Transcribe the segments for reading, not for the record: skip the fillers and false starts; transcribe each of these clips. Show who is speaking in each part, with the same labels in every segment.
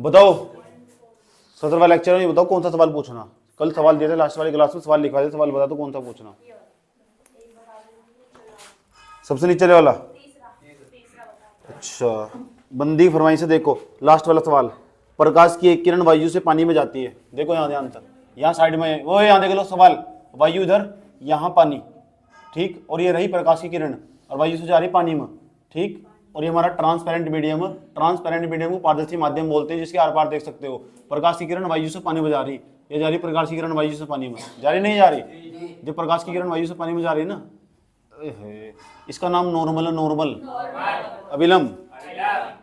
Speaker 1: बताओ 17वां लेक्चर में बताओ कौन सा सवाल पूछना। कल सवाल दिए थे लास्ट वाली क्लास में, सवाल लिखवा दे, सवाल बता दो कौन सा पूछना। सबसे नीचे वाला। अच्छा, बंदी फरमाई से देखो लास्ट वाला सवाल। प्रकाश की एक किरण वायु से पानी में जाती है। देखो यहाँ ध्यान तक, यहाँ साइड में वो यहाँ देख लो सवाल, वायु इधर, यहाँ पानी, ठीक, और ये रही प्रकाश की किरण और वायु से जा रही पानी में, ठीक, और ये हमारा ट्रांसपेरेंट मीडियम। ट्रांसपेरेंट मीडियम को पारदर्शी माध्यम बोलते हैं, जिसके आर पार देख सकते हो। प्रकाश की किरण वायु से पानी में जा रही, ये जा रही प्रकाश की किरण वायु से पानी में, जा रही नहीं जा रही? जो प्रकाश की किरण वायु से पानी में जा रही है ना, इसका नाम नॉर्मल है, नॉर्मल अविलंब,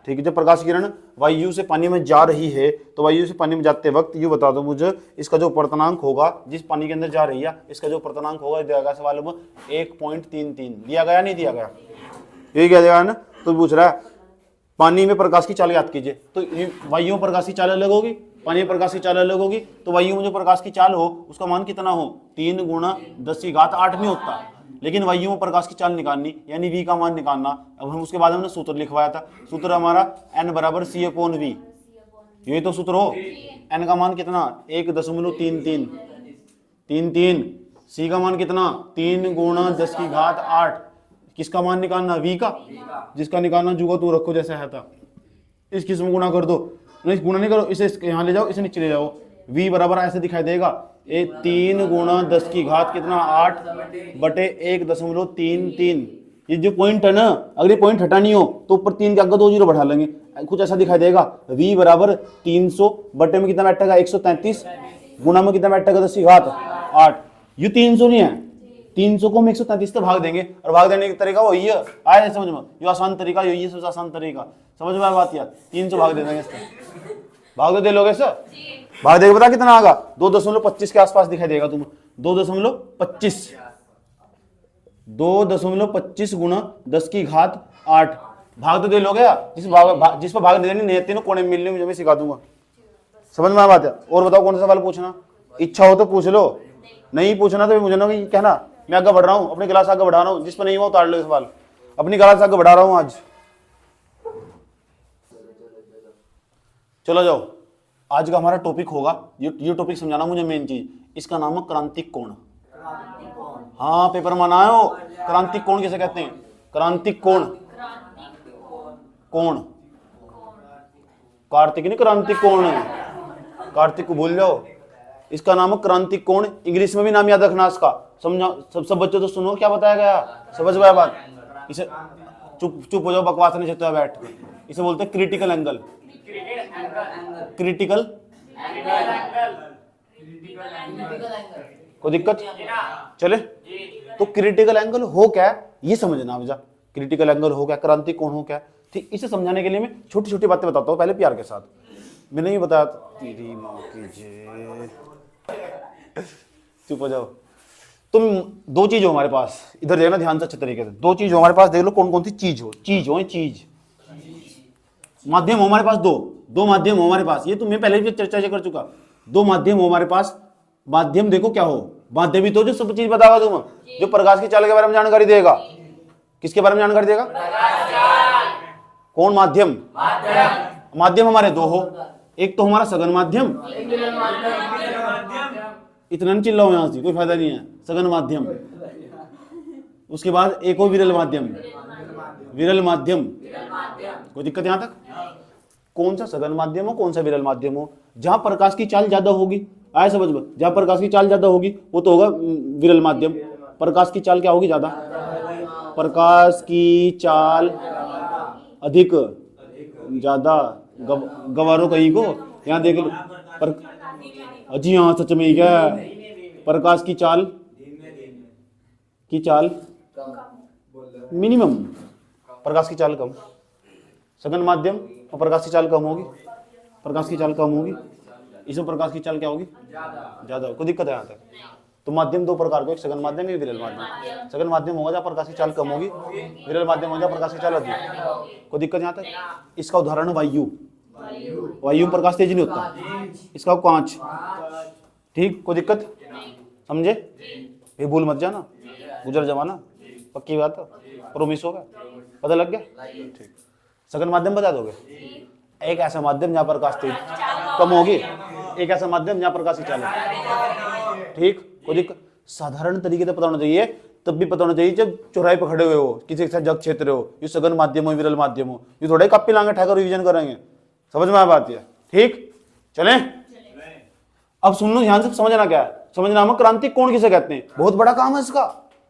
Speaker 1: ठीक है। जब प्रकाश की किरण वायु से पानी में जा रही है तो वायु से पानी में जाते वक्त ये बता दो मुझे, इसका जो पर्तनांक होगा, जिस पानी के अंदर जा रही है, इसका जो पर्तनांक होगा दिया गया सवाल में 1.33 दिया गया, नहीं दिया गया? यही क्या दिया ना, तो पूछ रहा है पानी में प्रकाश की चाल याद कीजिए। तो वायु में प्रकाश की चाल अलग होगी, पानी में प्रकाश की चाल अलग होगी। तो वायु में जो प्रकाश की चाल हो उसका मान कितना हो? 3 × 10⁸ नहीं होता, लेकिन वायु में प्रकाश की चाल निकालनी यानी v का मान निकालना। अब हम उसके बाद हमने सूत्र लिखवाया था, सूत्र हमारा n = c/v, यही तो सूत्र हो। n का मान कितना? 1.33, c का मान कितना? 3 × 10⁸। किसका मान निकालना? v का, जिसका निकालना जुगा तू रखो जैसे है था। इस किस्म गुणा कर दो, नहीं गुणा नहीं करो, इसे यहाँ ले जाओ, इसे नीचे ले जाओ। v बराबर ऐसे दिखाई देगा, 3 × 10⁸ कितना? 8/1.33। ये जो पॉइंट है ना, अगर ये पॉइंट हटानी हो तो ऊपर 3 के आगे 2 जीरो बढ़ा लेंगे, कुछ ऐसा दिखाई देगा। v बराबर 300 बटे में कितना बैठेगा? 133, गुणा में कितना बैठेगा? 10⁸। ये 300 नहीं है, 300 को हम 133 से भाग देंगे, और भाग देने का तरीका वही है, आया समझ में? ये आसान तरीका, ये सबसे आसान तरीका, समझ में बात यार? 300 भाग दे देंगे इसका, भाग दे लोगे सर, भाग देगा, पता कितना आएगा? 2.25 के आसपास दिखाई देगा तुम्हें, 2.25 2.25 × 10⁸। भाग तो दे लोगे यार, जिस पर भाग दे देनी नहीं, तीनों कोने मिलने मुझे मैं सिखा दूंगा, समझ में बात है? और बताओ कौन सा सवाल पूछना, इच्छा हो तो पूछ लो, नहीं पूछना तो मुझे ना कहना, मैं आगे बढ़ रहा हूँ, अपनी क्लास आगे बढ़ा रहा हूँ, जिस पर नहीं हुआ उतार लो सवाल, अपनी क्लास आगे बढ़ा रहा हूँ आज। चलो जाओ, आज का हमारा टॉपिक होगा, ये टॉपिक समझाना मुझे मेन चीज, इसका नाम है क्रांतिक कोण। हाँ, पेपर में आयो, क्रांतिक कोण किसे कहते हैं? क्रांतिक कोण, कोण, कार्तिक नहीं, क्रांतिक कोण, कार्तिक को भूल जाओ, इसका नाम है क्रांतिक कोण। इंग्लिश में भी नाम याद रखना इसका, समझा? सब बच्चों तो सुनो क्या बताया गया, समझ में आया बात? इसे चुप हो जाओ, बकवास नहीं चलते बैठ, इसे बोलते हैं क्रिटिकल एंगल। क्रिटिकल, कोई दिक्कत चले? तो क्रिटिकल एंगल हो क्या ये समझना भैया, क्रिटिकल एंगल हो क्या, क्रांतिक कोण हो क्या, ठीक। इसे समझाने के लिए मैं छोटी छोटी बातें बताता हूँ, पहले प्यार के साथ। मैंने ये बताया, तेरी माँ की जय, चुप हो जाओ तुम। 2 चीज हो हमारे पास, इधर देखना ध्यान से अच्छे तरीके से, 2 चीज हो हमारे पास, देख लो कौन कौन सी चीज हो, चीज माध्यम हो हमारे पास, दो माध्यम हो हमारे पास, ये तो मैं पहले भी चर्चा कर चुका। 2 माध्यम हो हमारे पास, माध्यम देखो क्या हो, माध्यम ही तो जो सब चीज बताओगा तुम, जो प्रकाश की चाल के बारे में जानकारी देगा। किसके बारे में जानकारी देगा? कौन माध्यम? माध्यम हमारे 2 हो, एक तो हमारा सघन माध्यम, इतना नहीं चिल्लाओ यहां से, कोई फायदा नहीं है, सघन माध्यम। उसके बाद एक और विरल माध्यम, विरल माध्यम, कोई दिक्कत यहां तक? कौन सा सघन माध्यम हो, कौन सा विरल माध्यम हो? जहां प्रकाश की चाल ज्यादा होगी, आया समझ में? जहां प्रकाश की चाल ज्यादा होगी वो तो होगा विरल माध्यम। प्रकाश की चाल क्या होगी? ज्यादा, प्रकाश की चाल अधिक, ज्यादा, गवारो कहीं को, यहाँ देख लो, जी हाँ सच में क्या, प्रकाश की चाल मिनिमम, प्रकाश की चाल कम, सघन माध्यम और प्रकाश की चाल कम होगी, प्रकाश की चाल कम होगी, इसमें प्रकाश की चाल क्या होगी? ज्यादा। कोई दिक्कत है यहाँ तक? तो माध्यम 2 प्रकार को, एक सघन माध्यम, एक विरल माध्यम। सघन माध्यम होगा जहाँ प्रकाश की चाल कम होगी, विरल माध्यम होगा जहाँ प्रकाश की चाल अधिक। कोई दिक्कत यहाँ तक? इसका उदाहरण है वायु, वायु में प्रकाश तेज नहीं होता, इसका कांच, ठीक। कोई दिक्कत समझे? ये भूल मत जाना, गुजर जमाना, पक्की बात है, प्रोमिस होगा, पता लग गया? ठीक। सघन माध्यम बता दोगे? एक ऐसा माध्यम जहां प्रकाश तेज कम होगी, एक ऐसा माध्यम जहां प्रकाश की चाल है। ठीक, कोई दिक्कत? साधारण तरीके से पता होना चाहिए, तब भी पता होना चाहिए जब चौराहे पर खड़े हुए हो, किसी के साथ जग क्षेत्र हो, ये सघन माध्यम हो विरल माध्यम हो, ये थोड़े कॉपी लाएंगे ठाकर रिवीजन करेंगे। समझ में आ बात है? ठीक, चलें? अब सुन लो ध्यान से, समझना क्या है, समझना हम क्रांतिक कोण किसे कहते हैं। बहुत बड़ा काम है इसका,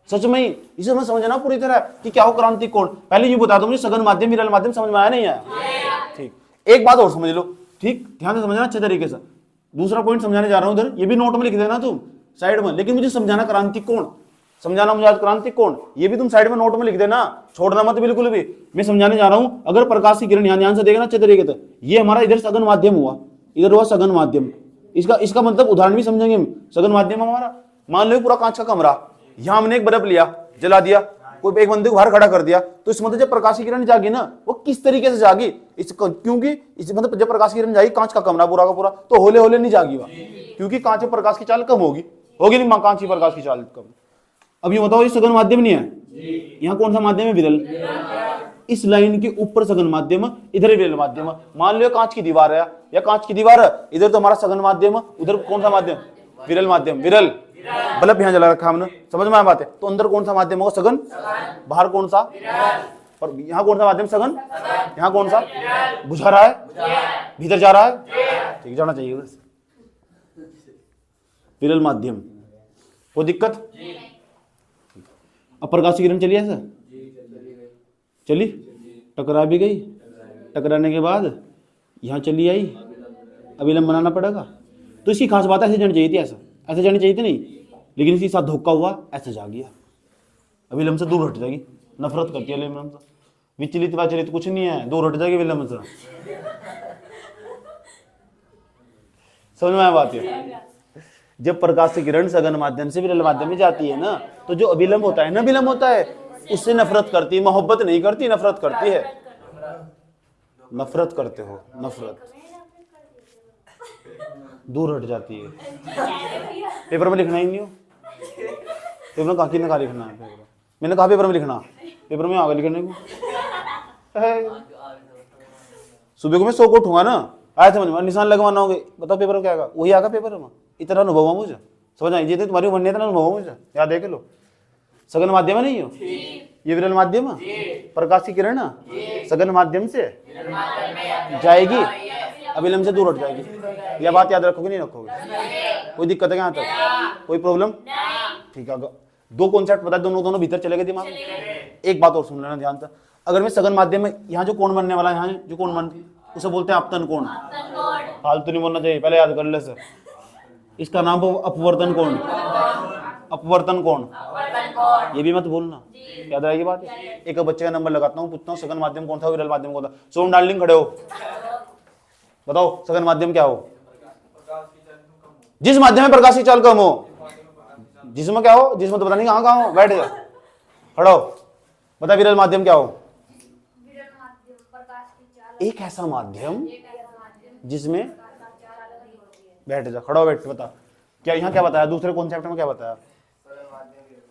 Speaker 1: सच में ही इसे हमें समझना पूरी तरह कि क्या हो क्रांतिक कोण। पहले ये बता दो मुझे सघन माध्यम विरल माध्यम समझ में आया नहीं आया? ठीक, एक बात और समझ लो, ठीक, ध्यान से समझना अच्छे तरीके से। दूसरा पॉइंट समझाने जा रहा हूं उधर, ये भी नोट में लिख देना तुम साइड में, लेकिन मुझे समझाना क्रांतिक कोण, समझाना मुझे आज क्रांतिक कोण, ये भी तुम साइड में नोट में लिख देना, छोड़ना मत बिल्कुल भी। मैं समझाने जा रहा हूं, अगर प्रकाश की किरण ध्यान से देखना अच्छे तरीके से, ये हमारा इधर सघन माध्यम हुआ, इधर हुआ सघन माध्यम। इसका मतलब उदाहरण भी समझेंगे हम। सघन माध्यम हमारा, मान लो पूरा कांच का कमरा, यहां हमने एक बल्ब लिया, जला दिया, कोई एक बंदे को बाहर खड़ा कर दिया, तो इस मतलब जब प्रकाश की किरण जागी ना, वो किस तरीके से जागी, क्योंकि इस मतलब जब प्रकाश की किरण जागी कांच का कमरा पूरा का पूरा, तो होले होले नहीं जागी वह, क्योंकि कांच में प्रकाश की चाल कम होगी नहीं, कांच की प्रकाश की चाल कम। अब ये बताओ, ये सघन माध्यम नहीं है, यहाँ कौन सा माध्यम है? विरल। इस लाइन के ऊपर सघन माध्यम, इधर विरल माध्यम। मान लो कांच की दीवार है, या कांच की दीवार है, इधर तो हमारा सघन माध्यम, उधर कौन सा माध्यम? विरल माध्यम। विरल बल्ब यहाँ जला रखा हमने, समझ में आ बात है? तो अंदर कौन सा माध्यम होगा? सघन। बाहर कौन सा? और यहाँ कौन सा माध्यम? सघन। यहाँ कौन सा? बुझा रहा है, भीतर जा रहा है, ठीक जाना चाहिए विरल माध्यम। कोई दिक्कत? अब प्रकाश की किरण चली ऐसा, चली, टकरा भी गई, टकराने के बाद यहाँ चली आई, अभिलंब बनाना पड़ेगा। तो इसकी खास बात ऐसे जानी चाहिए थी, ऐसे जानी चाहिए थी नहीं, लेकिन इसके साथ धोखा हुआ, ऐसे जा गया, अभिलंब से दूर हट जाएगी, नफरत करती है अभिलंब से, विचलित वाचलित कुछ नहीं है, दूर हट जाएगी अभिलंब से। समझ में आया बात है? जब प्रकाश की किरण सघन माध्यम से विरल माध्यम में जाती है ना, तो जो अभिलंब होता है ना, विलंब होता है, उससे नफरत करती है, मोहब्बत नहीं करती, नफरत करती है। नफरत करते हो, नफरत, दूर हट जाती है। पेपर में लिखना ही नहीं हो, पेपर में काकी ने कहा लिखना है, पेपर मैंने कहा पेपर में लिखना, पेपर में आगे लिखने को सुबह को मैं 100 को उठूंगा ना, आया समझ में, निशान लगवाना होगा, बताओ पेपर में क्या आएगा? वही आएगा पेपर में। इतना अनुभव है मुझे, समझ आई, जितनी तुम्हारी उम्र नहीं, इतना अनुभव है मुझे, याद देख लो। सघन माध्यम है नहीं हो, ये विरल माध्यम है, प्रकाश की किरण सघन माध्यम से जाएगी, अभिलंब से दूर हट जाएगी। यह बात याद रखोगे नहीं रखोगे? कोई दिक्कत है यहाँ तक? कोई प्रॉब्लम? ठीक है, दो कॉन्सेप्ट बता, दोनों भीतर चले गए दिमाग में। एक बात और सुन लेना ध्यान से, अगर मैं सघन माध्यम में यहाँ जो कोण बनने वाला है, यहाँ जो कोण बन, उसे बोलते हैं अपतन कोण। फालतू नहीं बोलना चाहिए, पहले याद कर ले सर। इसका नाम अपवर्तन कोण, अपवर्तन कोण, ये भी मत भूलना, याद रहेगी बात। एक बच्चे का नंबर लगाता हूँ, पूछता हूँ सघन माध्यम कौन था, विरल माध्यम कौन था। सोम डार्लिंग खड़े हो, बताओ सघन माध्यम क्या हो? जिस माध्यम में प्रकाश की चाल कम हो। जिसमें क्या हो? जिसमें तो पता नहीं कहाँ हो, बैठ जा, खड़ो, बता विरल माध्यम क्या हो? एक ऐसा माध्यम जिसमें, बैठ जा, खड़ा हो, बैठ, बता क्या यहाँ क्या बताया, दूसरे कॉन्सेप्ट में क्या बताया?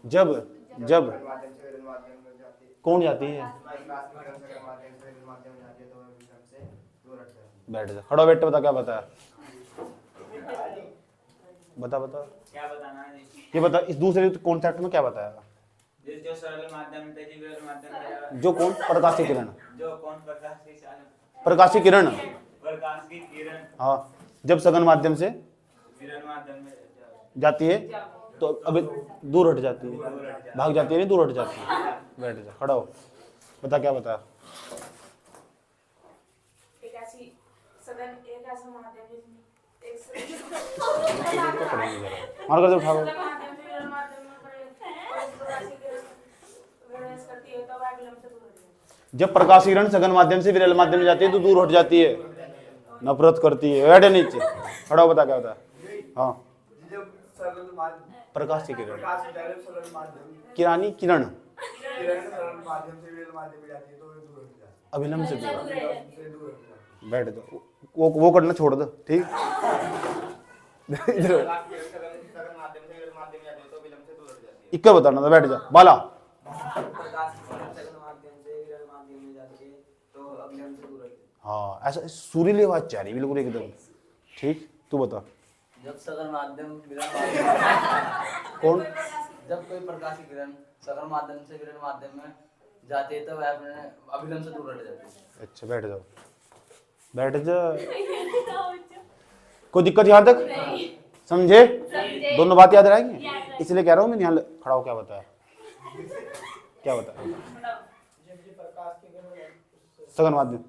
Speaker 1: जब कौन जाती है, बैठ जा, खड़ा बैठ, बता क्या बताया, बता क्या बताना है? ये बता, इस दूसरे कॉन्सेप्ट में क्या बताया? जो सरल माध्यम थे, विरल माध्यम, जो कौन? प्रकाश की किरण, जो कौन? प्रकाश की किरण, हाँ, जब सघन माध्यम से विरल माध्यम में जाती है तो अभी दूर हट जाती है, भाग जाती है, नहीं दूर हट जाती है। बैठ जा, खड़ा हो, बता क्या बताया? एक ऐसा माध्यम जब प्रकाश किरण सघन माध्यम से विरल माध्यम में जाती है तो दूर हट जाती है, नफरत करती है। बैठे नीचे, खड़ा हो, बता क्या होता है? हाँ, प्रकाश की किरण, किरानी किरण अभिलंब से दूर, बैठ दो, वो करना छोड़ दो, ठीक। इक्का बताना था, बैठ जा, बाला। हाँ ऐसा सुरीली आवाज चाह रही बिल्कुल एकदम। ठीक, तू बता।
Speaker 2: जब सघन माध्यम विरल माध्यम
Speaker 1: कौन?
Speaker 2: जब कोई प्रकाशीय किरण सघन माध्यम से विरल माध्यम में जाती है तो वह अपने अभिलंब से दूर हट जाती है।
Speaker 1: अच्छा बैठ जाओ, बैठ जा। कोई दिक्कत यहाँ तक? समझे? दोनों बात याद रहेंगी, इसलिए कह रहा हूँ मैं यहाँ खड़ा हो। क्या बताया, क्या बताया? सघन माध्यम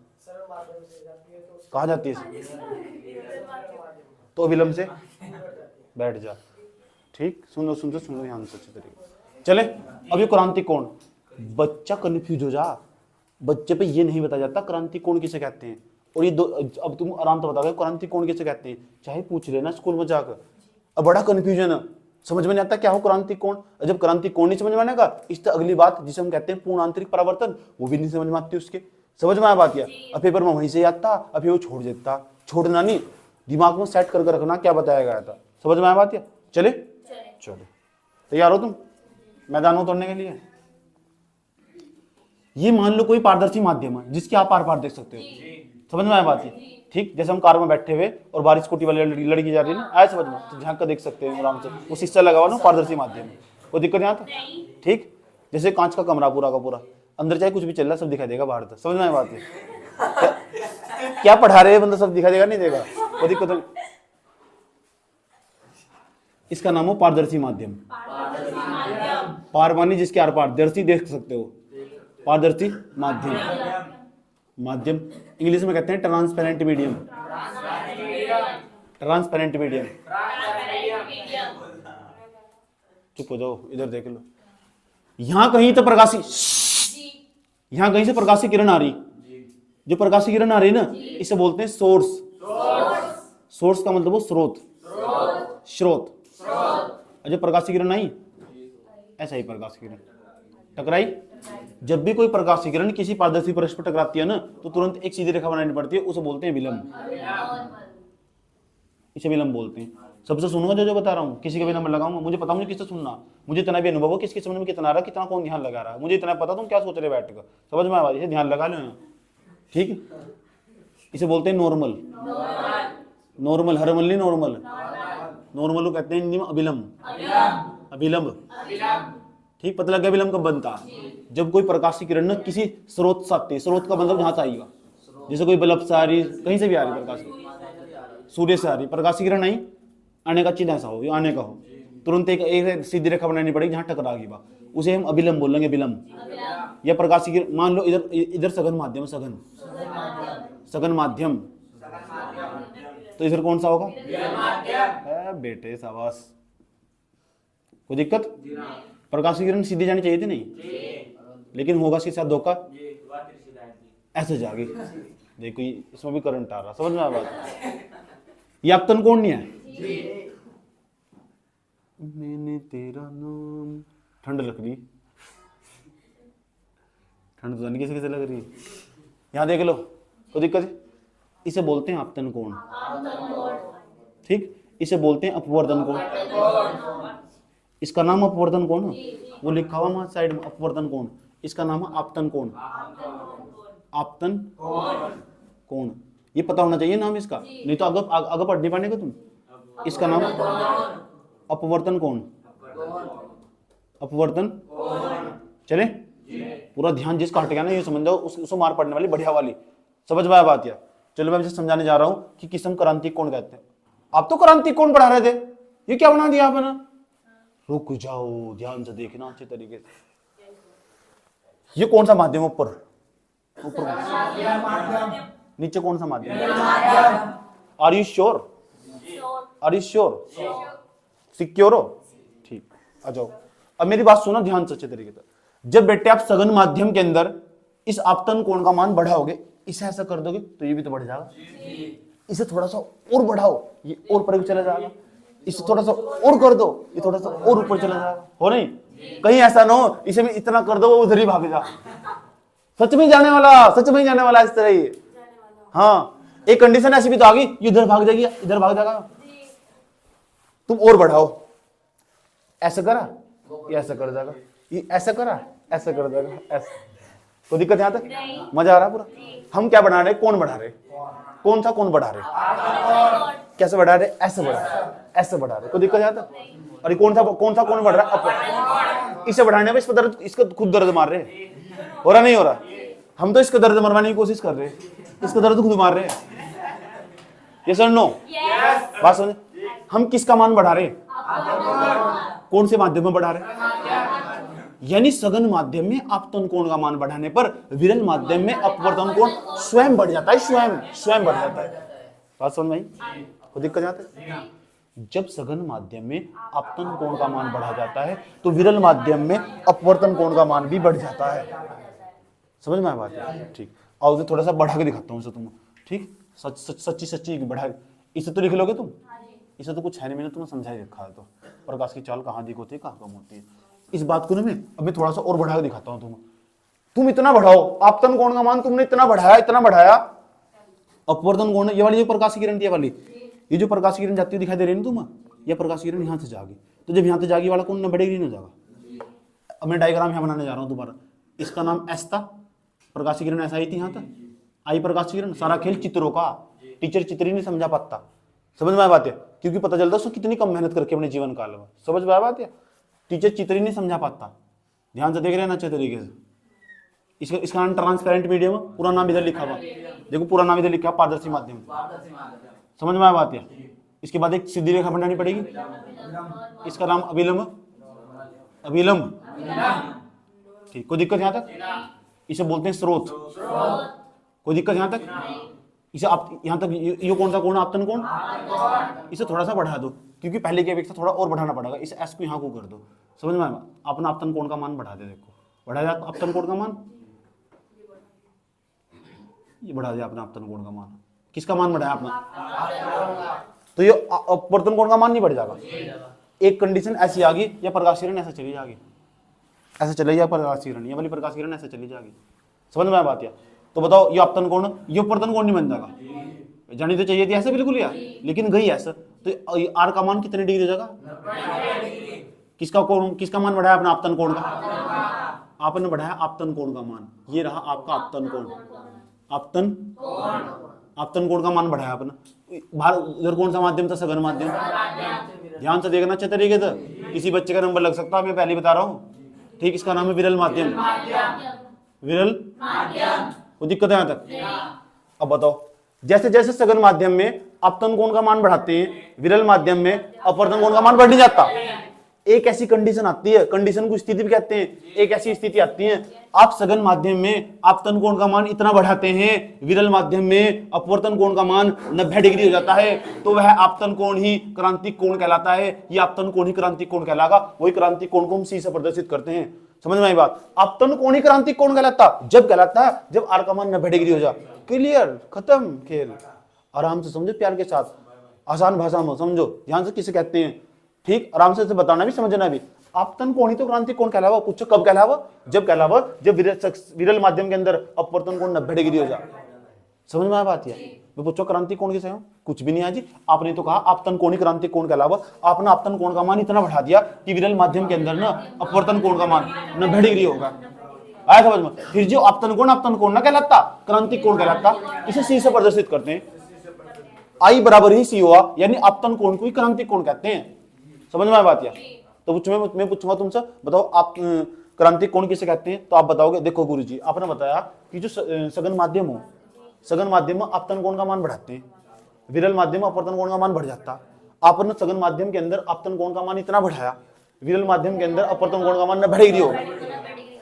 Speaker 1: कहाँ जाती है? तो अविलंब से बैठ जा। ठीक, सुनो सुनो सुनो ध्यान से अच्छे तरीके। चले अब ये क्रांति कोण, बच्चा कंफ्यूज हो जा, बच्चे पे ये नहीं बताया जाता क्रांति कोण किसे कहते हैं। और ये दो अब तुम आराम से बताओगे क्रांति कोण किसे कहते हैं, चाहे पूछ लेना स्कूल में जाकर। अब बड़ा कंफ्यूजन है, समझ में नहीं आता क्या हो क्रांति कोण। जब क्रांति कोण नहीं समझ में आने का, इस अगली बात जिसे हम कहते हैं पूर्ण आंतरिक परावर्तन, वो भी नहीं समझ में आती उसके। समझ में आया बात? या अब पेपर में वहीं से याद था, अब वो छोड़ देता। छोड़ना नहीं, दिमाग में सेट करके रखना क्या बताया गया था। समझ में आया बात? या चले चलो, तैयार हो तुम मैदान में उतरने के लिए? ये मान लो कोई पारदर्शी माध्यम है जिसके आप आर पार देख सकते हो। समझ में आया बात? है ठीक, जैसे हम कार में बैठे हुए और बारिश स्कूटी वाली लड़की जा रही है ना, आया समझ में, तो झांक कर देख सकते हैं आराम से, वो शीशा लगा हुआ ना, पारदर्शी माध्यम है। कोई दिक्कत यहाँ तो ठीक, जैसे कांच का कमरा पूरा का पूरा, अंदर चाहे कुछ भी चल रहा है सब दिखाई देगा बाहर तक। समझ में आया बात? है क्या पढ़ा रहे हैं बंदा, सब दिखाई देगा नहीं देगा, कोई दिक्कत नहीं। इसका नाम हो पारदर्शी माध्यम। पारवानी जिसके आर पार, दर्शी देख सकते हो, पारदर्शी माध्यम। माध्यम इंग्लिश में कहते हैं ट्रांसपेरेंट मीडियम। Transparent medium. चुप हो जाओ, इधर देख लो। यहां कहीं तो प्रकाशी, यहां कहीं से प्रकाशी किरण आ रही, जो प्रकाशी किरण आ रही ना, इसे बोलते हैं सोर्स। सोर्स का मतलब वो स्रोत, स्रोत। जो प्रकाशी किरण आई, ऐसा ही प्रकाशी किरण टकराई। जब भी कोई प्रकाशी किरण किसी पारदर्शी परत पर टकराती है ना, तो तुरंत एक सीधी रेखा बनानी पड़ती है, उसे बोलते हैं विलंब। इसे विलंब बोलते हैं। सबसे सुनूंगा जो जो बता रहा हूँ, किसी का भी नंबर लगाऊंगा, मुझे पता मुझे किससे सुनना, मुझे इतना भी अनुभव हो किसके समझ में कितना आ रहा है, कितना कौन ध्यान लगा रहा है, मुझे इतना पता तुम क्या सोच रहे बैठ कर। समझ में आवाज, इसे ध्यान लगा लो यहाँ। ठीक है, इसे बोलते हैं नॉर्मल। नॉर्मल, हरमल नहीं, नॉर्मल। नॉर्मल को कहते हैं हिंदी में अभिलंब। अभिलंब ठीक, पता लग गया विलंब कब बनता है? जब कोई प्रकाश की किरण ना किसी स्रोत से आती है। स्रोत का मतलब जहां से आएगा, जैसे कोई बल्ब से आ रही, कहीं से भी आ रही प्रकाश, सूर्य से आ रही प्रकाश की किरण आई, आने का चिन्ह ऐसा हो, आने का हो, तुरंत एक सीधी रेखा बनानी पड़ेगी जहां टकरा गई बा, उसे हम अभिलंब बोलेंगे, विलंब। या प्रकाश की किरण मान लो इधर, इधर सघन माध्यम, सघन सघन माध्यम, तो इधर कौन सा होगा? बेटे शाबाश, कोई दिक्कत? प्रकाश की किरण सीधी जानी चाहिए थी नहीं, लेकिन होगा इसके साथ धोखा, ऐसे जाएगी। देखो इसमें भी करंट आ रहा, समझ में आ बात? ये आपतन कोण नहीं है। मैंने तेरा नाम, ठंड लग रही, ठंड तो नहीं किसी किसी लग रही है। यहाँ देख लो, कोई दिक्कत है? इसे बोलते हैं आपतन कोण। ठीक, इसे बोलते हैं अपवर्तन कोण। इसका नाम अपवर्तन कोण है, वो लिखा हुआ वहां साइड में, अपवर्तन कोण। इसका नाम है आपतन कोण। आपतन कोण, ये पता होना चाहिए नाम इसका, नहीं तो आगे पढ़ नहीं पाएंगे तुम। इसका नाम अपवर्तन कोण। अपवर्तन, चले पूरा ध्यान जिसका हट गया ना, ये समझ जाओ उसको मार पड़ने वाली बढ़िया वाली। समझ में आया बात? या चलो मैं आपसे समझाने जा रहा हूं कि किस हम क्रांतिक कोण कहते हैं। आप तो क्रांतिक कोण पढ़ा रहे थे, ये क्या बना दिया आपने? रुक जाओ, ध्यान से देखना अच्छे तरीके से। ये कौन सा माध्यम? ऊपर ऊपर, नीचे कौन सा माध्यम? Are you sure? Are you sure? Secure हो? ठीक, आ जाओ। अब मेरी बात सुनो ध्यान से अच्छे तरीके से। जब बेटे आप सघन माध्यम के अंदर इस आपतन कोण का मान बढ़ाओगे, इसे ऐसा कर दोगे तो ये भी तो बढ़ जाएगा। इसे थोड़ा सा और बढ़ाओ, ये और पर चला जाएगा। इसे थोड़ा सा और कर दो, ये थोड़ा सा और ऊपर चला जाएगा। हो नहीं? कहीं ऐसा ना हो इसे भी इतना कर दो वो उधर ही भाग जा। सच में जाने वाला, सच में जाने वाला इस तरह ही। हाँ, एक कंडीशन ऐसी भी तो आ गई, ये इधर भाग जाएगी, इधर भाग जाएगा। तुम और बढ़ाओ, ऐसा करा, ये ऐसा कर जाएगा, ये ऐसा करा, ऐसा कर जाएगा, ऐसा। कोई दिक्कत यहाँ तक? मजा आ रहा है पूरा? हम क्या बढ़ा रहे, कौन बढ़ा रहे, कौन सा कौन बढ़ा रहे, कैसे बढ़ा रहे, ऐसे बढ़ा रहे, ऐसे बढ़ा रहे, कोई दिक्कत यहाँ तक? अरे कौन सा कौन बढ़ रहा है, अपर। इसे बढ़ाने में इसका दर्द, इसका खुद दर्द मार रहे हैं, हो रहा नहीं हो रहा? हम तो इसका दर्द मरवाने की कोशिश कर रहे हैं, इसका दर्द खुद मार रहे हैं। यस और नो? बात समझ? हम किसका मान बढ़ा रहे हैं, कौन से माध्यम में बढ़ा रहे हैं? यानी सघन माध्यम में आपतन कोण का मान बढ़ाने पर विरल माध्यम में अपवर्तन कोण स्वयं बढ़ जाता है, स्वयं बढ़ जाता है। बात समझ में आई? कोई दिक्कत जाता है? जब सघन माध्यम में आपतन कोण का मान बढ़ा जाता है तो विरल माध्यम में अपवर्तन कोण का मान भी बढ़ जाता है। समझ में आया बात? ठीक, आओ थोड़ा सा बढ़ा के दिखाता हूँ तुम, ठीक? सच्ची बढ़ा, इसे तो लिख लोगे तुम, इसे तो कुछ है नहीं, मैंने तुम्हें समझा ही रखा है। तो प्रकाश की चाल कहाँ दिख होती है, कहाँ कम होती है, इस बात को ना मैं अभी थोड़ा सा और बढ़ा के दिखाता हूँ। तुम इतना बढ़ाओ, आपतन कोण का मान तुमने इतना बढ़ाया, अपवर्तन कोण, ये वाली जो प्रकाश किरण थी, ये जो प्रकाश किरण जाती हुई दिखाई दे रही है ना तुम, ये प्रकाश किरण यहाँ से जागी, तो जब यहाँ से जागी वाला कोण 90 डिग्री नहीं हो जाएगा। अब मैं डायग्राम यहाँ बनाने जा रहा हूँ दोबारा। इसका नाम एस था, प्रकाश किरण ऐसा आई थी, यहाँ तक आई प्रकाश किरण। सारा खेल चित्रों का, टीचर चित्र ही नहीं समझा पाता। समझ में आया बात है? क्योंकि पता चलता उसको कितनी कम मेहनत करके अपने जीवन काल में। समझ में आया बात है? टीचर चित्र ही नहीं समझा पाता। ध्यान से देख रहे हैं ना अच्छे तरीके से। इसका नाम ट्रांसपेरेंट मीडियम, पूरा नाम इधर लिखा हुआ, देखो पूरा नाम इधर लिखा हुआ, पारदर्शी माध्यम। समझ में आया बात है? इसके बाद एक सीधी रेखा बनानी पड़ेगी, इसका नाम अभिलंब। ठीक, कोई दिक्कत यहाँ तक? इसे बोलते हैं स्रोत। कोई दिक्कत यहाँ तक? इसे आप यहाँ तक, ये कौन सा कोण है, आपतन कोण। इसे थोड़ा सा बढ़ा दो, क्योंकि पहले की अपेक्षा थोड़ा और बढ़ाना पड़ेगा। इस एस को यहाँ को कर दो। समझ में आया? अपना आपतन कोण का मान बढ़ा दे, देखो बढ़ा दिया आपतन कोण का मान, ये बढ़ा दिया अपना आपतन कोण का मान। किसका मान बढ़ाया अपना? तो ये अपवर्तन कोण का मान नहीं बढ़ जाएगा। एक कंडीशन ऐसी आ गई, या प्रकाश किरण ऐसे चली जाएगी, ऐसे चले जाए प्रकाश किरण, ये वाली प्रकाश किरण ऐसे चली जाएगी। समझ में आया बात? या तो बताओ, ये आपतन कोण, ये अपवर्तन कोण नहीं बन जाएगा। जानी तो चाहिए थी ऐसे बिल्कुल यार, लेकिन गई ऐसा, तो आर का मान कितने डिग्री हो जाएगा? किसका मान बढ़ाया अपना? आपतन कोण का। आपने बढ़ाया आपतन कोण का मान, ये रहा आपका आपतन कोण। आपतन कोण का मान बढ़ाया अपना। बाहर उधर कौन सा माध्यम था? सघन माध्यम। ध्यान से देखना अच्छे तरीके से, किसी बच्चे का नंबर लग सकता है, मैं पहले बता रहा हूँ। ठीक, इसका नाम है विरल माध्यम। विरल कोई दिक्कत है यहाँ तक? अब बताओ, जैसे जैसे सघन माध्यम में आपतन कोण का मान बढ़ाते हैं, विरल माध्यम में अपवर्तन कोण का मान बढ़ नहीं जाता। एक ऐसी कंडीशन आती है, कंडीशन को स्थिति भी कहते हैं। एक ऐसी स्थिति आती है, आप सघन माध्यम में आपतन कोण का मान इतना बढ़ाते हैं, विरल माध्यम में अपवर्तन कोण का मान 90 डिग्री हो जाता है, तो वह आपतन कोण ही क्रांतिक कोण कहलाता है। ये आपतन कोण ही क्रांतिक कोण कहलागा। वही क्रांतिक कोण को हम सी से प्रदर्शित करते हैं। समझ में आई बात? आपतन कोण ही क्रांतिक कोण कहलाता जब कहलाता है जब आर का मान 90 डिग्री हो जाए। क्लियर, खत्म खेल। आराम से समझो, प्यार के साथ, आसान भाषा में समझो, ध्यान से किसे कहते हैं। ठीक, आराम से बताना भी, समझना भी। आपतन कोण ही तो क्रांतिक कोण कहलावा। पूछो कब कहलावा? जब कहलावा जब विरल माध्यम के अंदर अपवर्तन कोण 90 डिग्री हो जाए। समझ में आया बात? मैं पूछो क्रांतिक कोण किसे हो? कुछ भी नहीं आज। आपने तो कहा आपतन कोण ही क्रांतिक कोण कहलावा। आपने आपतन कोण का मान इतना बढ़ा दिया कि विरल माध्यम के अंदर ना अपवर्तन कोण का मान 90 डिग्री होगा। आया समझ में? फिर जो आपतन कोण ना कहलाता, क्रांतिक कोण कहलाता। इसे सी से प्रदर्शित करते हैं। आई बराबर ही सी हुआ, यानी आपतन कोण को ही क्रांतिक कोण कहते हैं। समझ में आया बात? तो मैं पूछूंगा तुमसे, बताओ आप क्रांतिक कोण किसे कहते हैं? तो आप बताओगे, देखो गुरुजी आपने बताया कि जो सघन माध्यम हो, सघन माध्यम में आपतन कोण का मान बढ़ाते हैं, विरल माध्यम में अपवर्तन कोण का मान बढ़ जाता। आपने सघन माध्यम के अंदर आपतन कोण का मान इतना बढ़ाया, विरल माध्यम के अंदर अपवर्तन कोण का मान 90 डिग्री हो,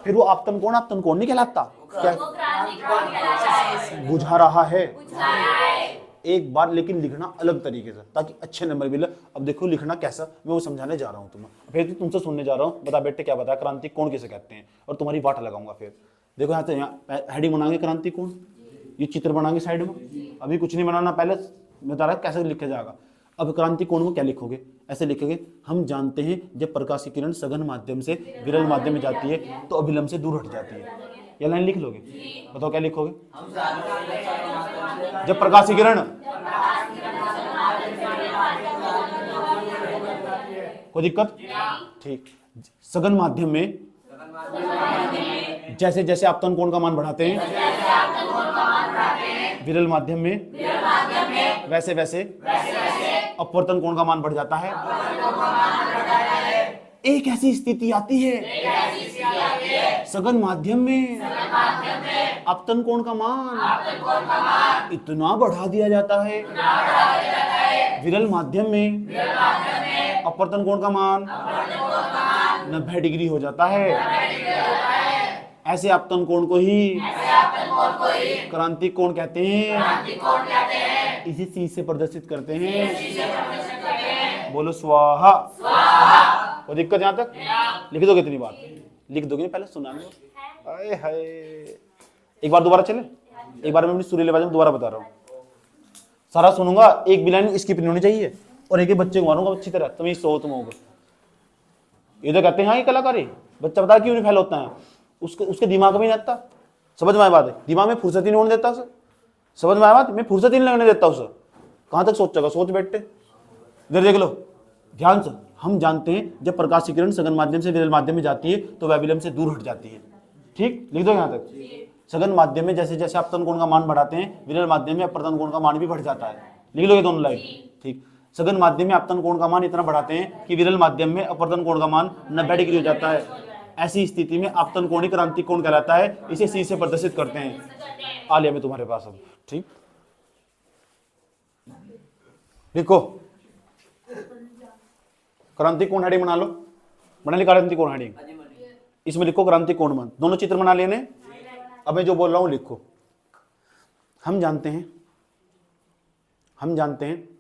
Speaker 1: फिर वो आपतन कोण नहीं कहलाता। क्या बुझा रहा है? एक बार लेकिन लिखना अलग तरीके से, ताकि अच्छे नंबर मिले। अब देखो लिखना कैसा, मैं वो समझाने जा रहा हूँ तुम्हें। फिर तुमसे सुनने जा रहा हूँ, बता बेटे क्या बताया, क्रांतिक कोण किसे कहते हैं, और तुम्हारी वाट लगाऊंगा। फिर देखो यहाँ से, यहाँ हेडिंग बनाएंगे क्रांतिक कोण, ये चित्र बनाएंगे साइड में। अभी कुछ नहीं बनाना, पहले मैं बता रहा कैसे लिखा जाएगा। अब क्रांतिक कोण को क्या लिखोगे? ऐसे लिखोगे, हम जानते हैं जब प्रकाश की किरण सघन माध्यम से विरल माध्यम में जाती है तो अभिलंब से दूर हट जाती है। ये लाइन लिख लोगे? बताओ क्या लिखोगे? जब प्रकाश की किरण, कोई दिक्कत? ठीक, सघन माध्यम में जैसे जैसे आपतन कोण का मान बढ़ाते हैं विरल माध्यम में वैसे वैसे अपवर्तन कोण का मान बढ़ जाता है। एक ऐसी स्थिति आती है सघन माध्यम में आपतन कोण का मान इतना बढ़ा दिया जाता है विरल माध्यम में अपवर्तन कोण का मान 90 डिग्री हो जाता है। ऐसे आपतन कोण को ही क्रांतिक कोण कहते हैं। इसी चीज से प्रदर्शित करते हैं। बोलो स्वाहा। कोई दिक्कत यहां तक? लिख दोगे इतनी बात? लिख दोगे पहले सुना दो। आए हाय, एक बार दोबारा चले, एक बार मैं अपनी सुरीली आवाज में दोबारा बता रहा हूँ। सारा सुनूंगा, एक भी लाइन स्किप नहीं होनी चाहिए और एक बच्चे को मारूंगा अच्छी तरह, तुम्हें सो तुम होगा। ये तो कहते हैं हाँ ये कलाकारी, बच्चा बता क्यों नहीं फैल होता है, उसके दिमाग में नहीं आता। समझ में आया बात है? दिमाग में फुर्सत ही नहीं होने देता उसे। समझ में आया बात? मैं फुर्सत ही नहीं लगने देता उसे। कहां तक सोचेगा? सोच बैठते। इधर देख लो ध्यान से। हम जानते हैं जब प्रकाश की किरण सघन माध्यम से विरल माध्यम में जाती है तो वह विलंब से दूर हट जाती है। ठीक, लिख दो यहां तक। सघन माध्यम में जैसे जैसे आपतन कोण का मान बढ़ाते हैं विरल माध्यम में अपवर्तन कोण का मान भी बढ़ जाता है। लिख लो ये दोनों लाइन। ठीक, सघन माध्यम में आपतन कोण का मान इतना बढ़ाते हैं कि विरल माध्यम में अपवर्तन कोण का मान 90 डिग्री हो जाता है। ऐसी स्थिति में आपतन कोण ही क्रांतिक कोण कहलाता है। इसे सी से प्रदर्शित करते हैं। आ लिया मैं तुम्हारे पास अब। ठीक, लिखो क्रांतिक कोण हेडिंग बना लो। बना ली क्रांतिक कोण हेडिंग? इसमें लिखो क्रांतिक कोण मान। दोनों चित्र बना लिए ने। अब मैं जो बोल रहा हूं लिखो। हम जानते हैं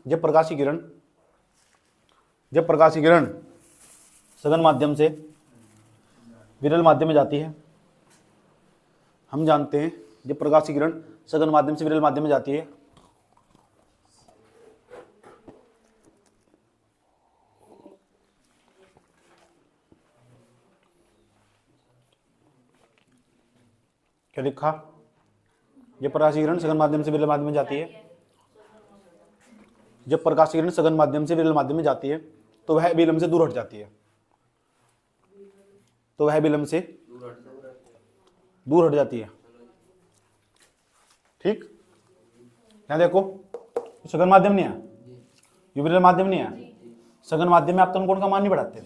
Speaker 1: जब प्रकाश की किरण सघन माध्यम से विरल माध्यम में जाती है। हम जानते हैं जब प्रकाश की किरण सघन माध्यम से विरल माध्यम में जाती है क्या लिखा? जब प्रकाश की किरण सघन माध्यम से विरल माध्यम में जाती है, जब प्रकाश की किरण सघन माध्यम से विरल माध्यम में जाती है तो वह विलंब से दूर हट जाती है। तो वह विलंब से दूर हट जाती है। ठीक, यहां देखो सघन माध्यम नहीं है, ये विरल माध्यम नहीं है। सघन माध्यम में आपतन कोण का मान नहीं बढ़ाते,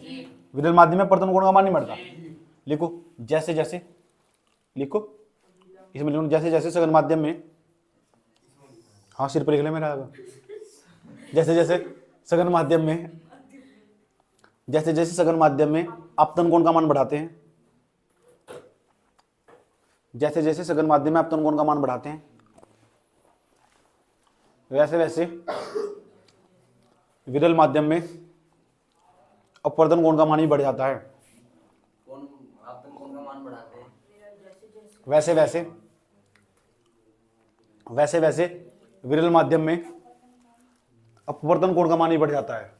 Speaker 1: विरल माध्यम में अपवर्तन कोण का मान नहीं बढ़ता। लिखो जैसे जैसे, लिखो इसमें लिखो जैसे जैसे सघन माध्यम में, हाँ सिर पर लिख ले मेरा। जैसे जैसे सघन माध्यम में आपतन कोण का मान बढ़ाते हैं, जैसे जैसे सघन माध्यम में आपतन कोण का मान बढ़ाते हैं वैसे वैसे विरल माध्यम में अपवर्तन कोण का मान भी बढ़ जाता है।
Speaker 2: आपतन कोण का मान बढ़ाते हैं
Speaker 1: वैसे वैसे विरल माध्यम में अपवर्तन कोण का मान भी बढ़ जाता है।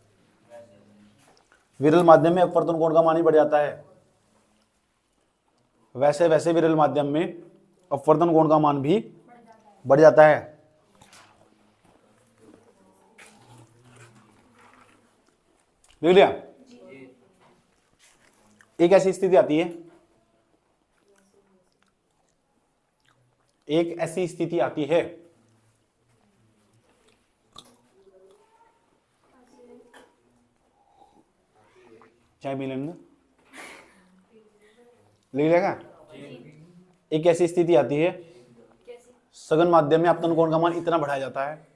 Speaker 1: विरल माध्यम में अपवर्तन कोण का मान ही बढ़ जाता है। वैसे वैसे विरल माध्यम में अपवर्तन कोण का मान भी बढ़ जाता है। देख लिया? एक ऐसी स्थिति आती है, एक ऐसी स्थिति आती है चाय पी लेंगे, लिख लेगा? एक ऐसी स्थिति आती है सघन माध्यम में आपतन कोण का मान इतना बढ़ाया जाता है।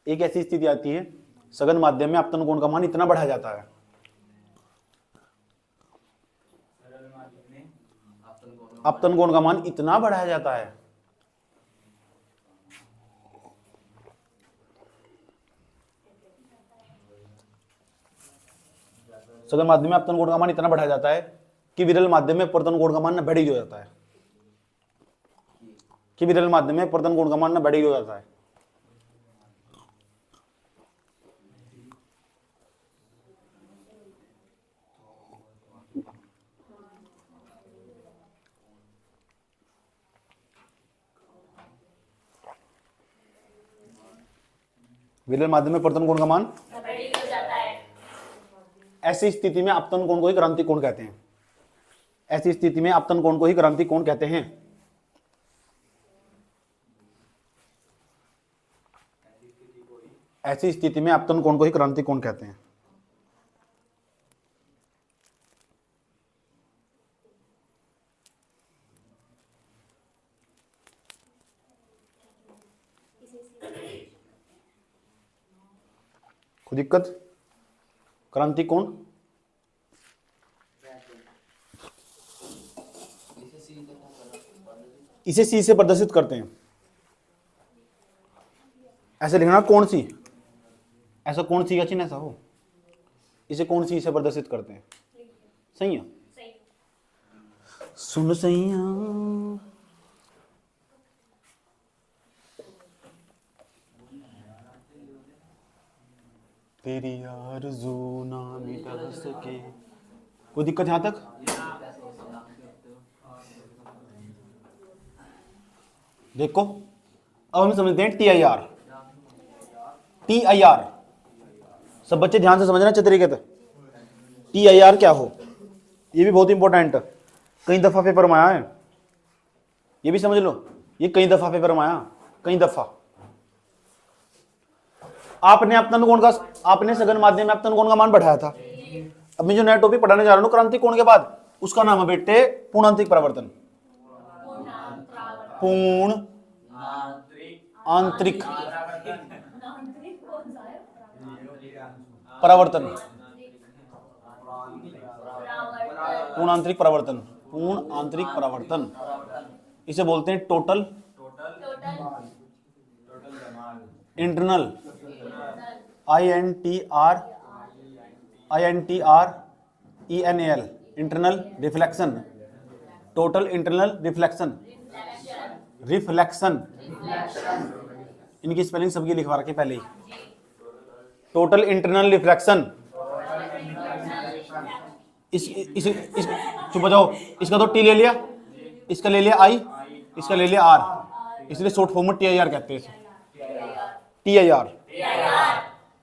Speaker 1: एक ऐसी स्थिति आती है सघन माध्यम में आपतन कोण का मान इतना बढ़ाया जाता है। आपतन कोण का मान इतना बढ़ाया जाता है। सघन माध्यम में आपतन कोण का मान इतना बढ़ाया जाता है कि विरल माध्यम में अपवर्तन कोण का मान 90 डिग्री हो जाता है। कि विरल माध्यम में अपवर्तन कोण का मान 90 डिग्री हो जाता है। विरल माध्यम में अपवर्तन कोण का मान 90 डिग्री हो जाता है। ऐसी स्थिति में आपतन कोण को ही क्रांतिक कोण कहते हैं। ऐसी स्थिति में अपतन कोण को ही क्रांतिक कोण कहते हैं। ऐसी स्थिति में अपतन कोण को ही क्रांतिक कोण कहते हैं। कोई दिक्कत? क्रांतिक कोण इसे सी से प्रदर्शित करते हैं। ऐसे लिखना कौन सी, ऐसा कौन सी का चिन्ह ऐसा हो, इसे कौन सी से प्रदर्शित करते हैं। सही है। सुन सैया तेरी आरज़ू ना मिटा सके। कोई दिक्कत यहां तक? देखो अब हम समझते हैं TIR। TIR सब बच्चे ध्यान से समझना अच्छे तरीके से। TIR क्या हो, ये भी बहुत इंपॉर्टेंट, कई दफा पेपर में आया है, ये भी समझ लो, ये कई दफा पेपर में आया, कई दफा। आपने अपतन कोण का, आपने सघन माध्यम में अपतन कोण का मान बढ़ाया था। अब मैं जो नया टॉपिक पढ़ाने जा रहा हूं क्रांतिक कोण के बाद, उसका नाम है बेटे पूर्णांतरिक परावर्तन। पूर्ण आंतरिक परावर्तन। पूर्ण आंतरिक परावर्तन, पूर्ण आंतरिक परावर्तन, इसे बोलते हैं total internal, INTRENAL, internal reflection. Total internal reflection, reflection, इनकी स्पेलिंग सबकी लिखवा रखी पहले ही। टोटल इंटरनल रिफ्लेक्शन, इस चुप जाओ, इसका तो टी ले लिया, इसका ले लिया आई, इसका ले लिया आर, इसलिए शॉर्ट फॉर्म में TIR कहते हैं। TIR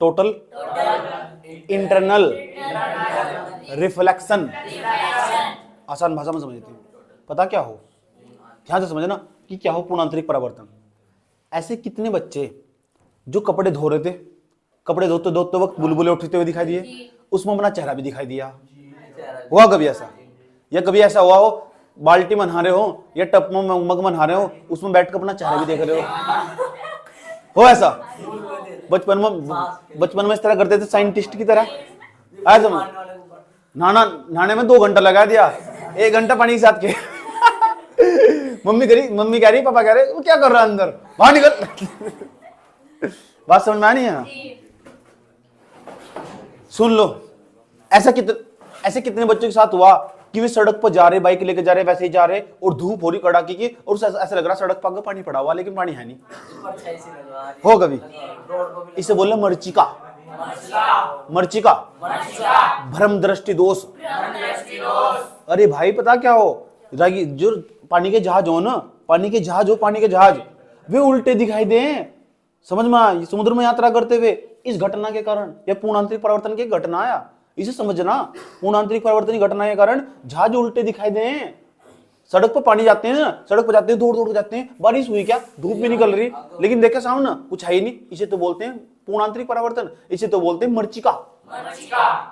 Speaker 1: टोटल इंटरनल रिफ्लेक्शन, आसान भाषा में समझते हैं। पता क्या हो, ध्यान से समझना कि क्या हो पूर्णांतरिक परावर्तन। ऐसे कितने बच्चे जो कपड़े धो रहे थे, कपड़े धोते धोते वक्त बुलबुले उठते हुए दिखाई दिए, उसमें अपना चेहरा भी दिखाई दिया। हुआ कभी ऐसा? या कभी ऐसा हुआ हो बाल्टी में नहा रहे हो या टप में मग में नहा रहे हो, उसमें बैठ कर अपना चेहरा भी देख रहे हो ऐसा? बचपन में इस तरह करते थे साइंटिस्ट की तरह। आया समझ? नहाने में 2 घंटा लगा दिया, 1 घंटा पानी के साथ के। मम्मी कह रही पापा कह रहे वो क्या कर रहा है अंदर, बाहर निकल। बात समझ में आ नहीं है? सुन लो, ऐसे कितने बच्चों के साथ हुआ कि वे सड़क पर जा रहे, बाइक लेके जा रहे, वैसे ही जा रहे और धूप हो रही कड़ाके की, और ऐसा लग रहा सड़क पर पानी पड़ा हुआ, लेकिन पानी है नहीं। हो कभी? इसे बोले मरीचिका, मरीचिका, भ्रम दृष्टि दोष। अरे भाई पता क्या हो, जो पानी के जहाज हो ना, पानी के जहाज वे उल्टे दिखाई दे। समझ में? समुद्र में यात्रा करते हुए इस घटना के कारण, या पूर्णांतरिक परिवर्तन की घटना आया, इसे समझना। पूर्णांतरिक परिवर्तन की घटना के कारण जहाज उल्टे दिखाई दे। सड़क पर पानी जाते हैं, सड़क पर जाते हैं, दौड़ दौड़ जाते हैं, बारिश हुई क्या, धूप भी निकल रही, लेकिन देखा सामने कुछ है ही नहीं। इसे तो बोलते हैं पूर्णांतरिक परावर्तन, इसे तो बोलते हैं मरीचिका।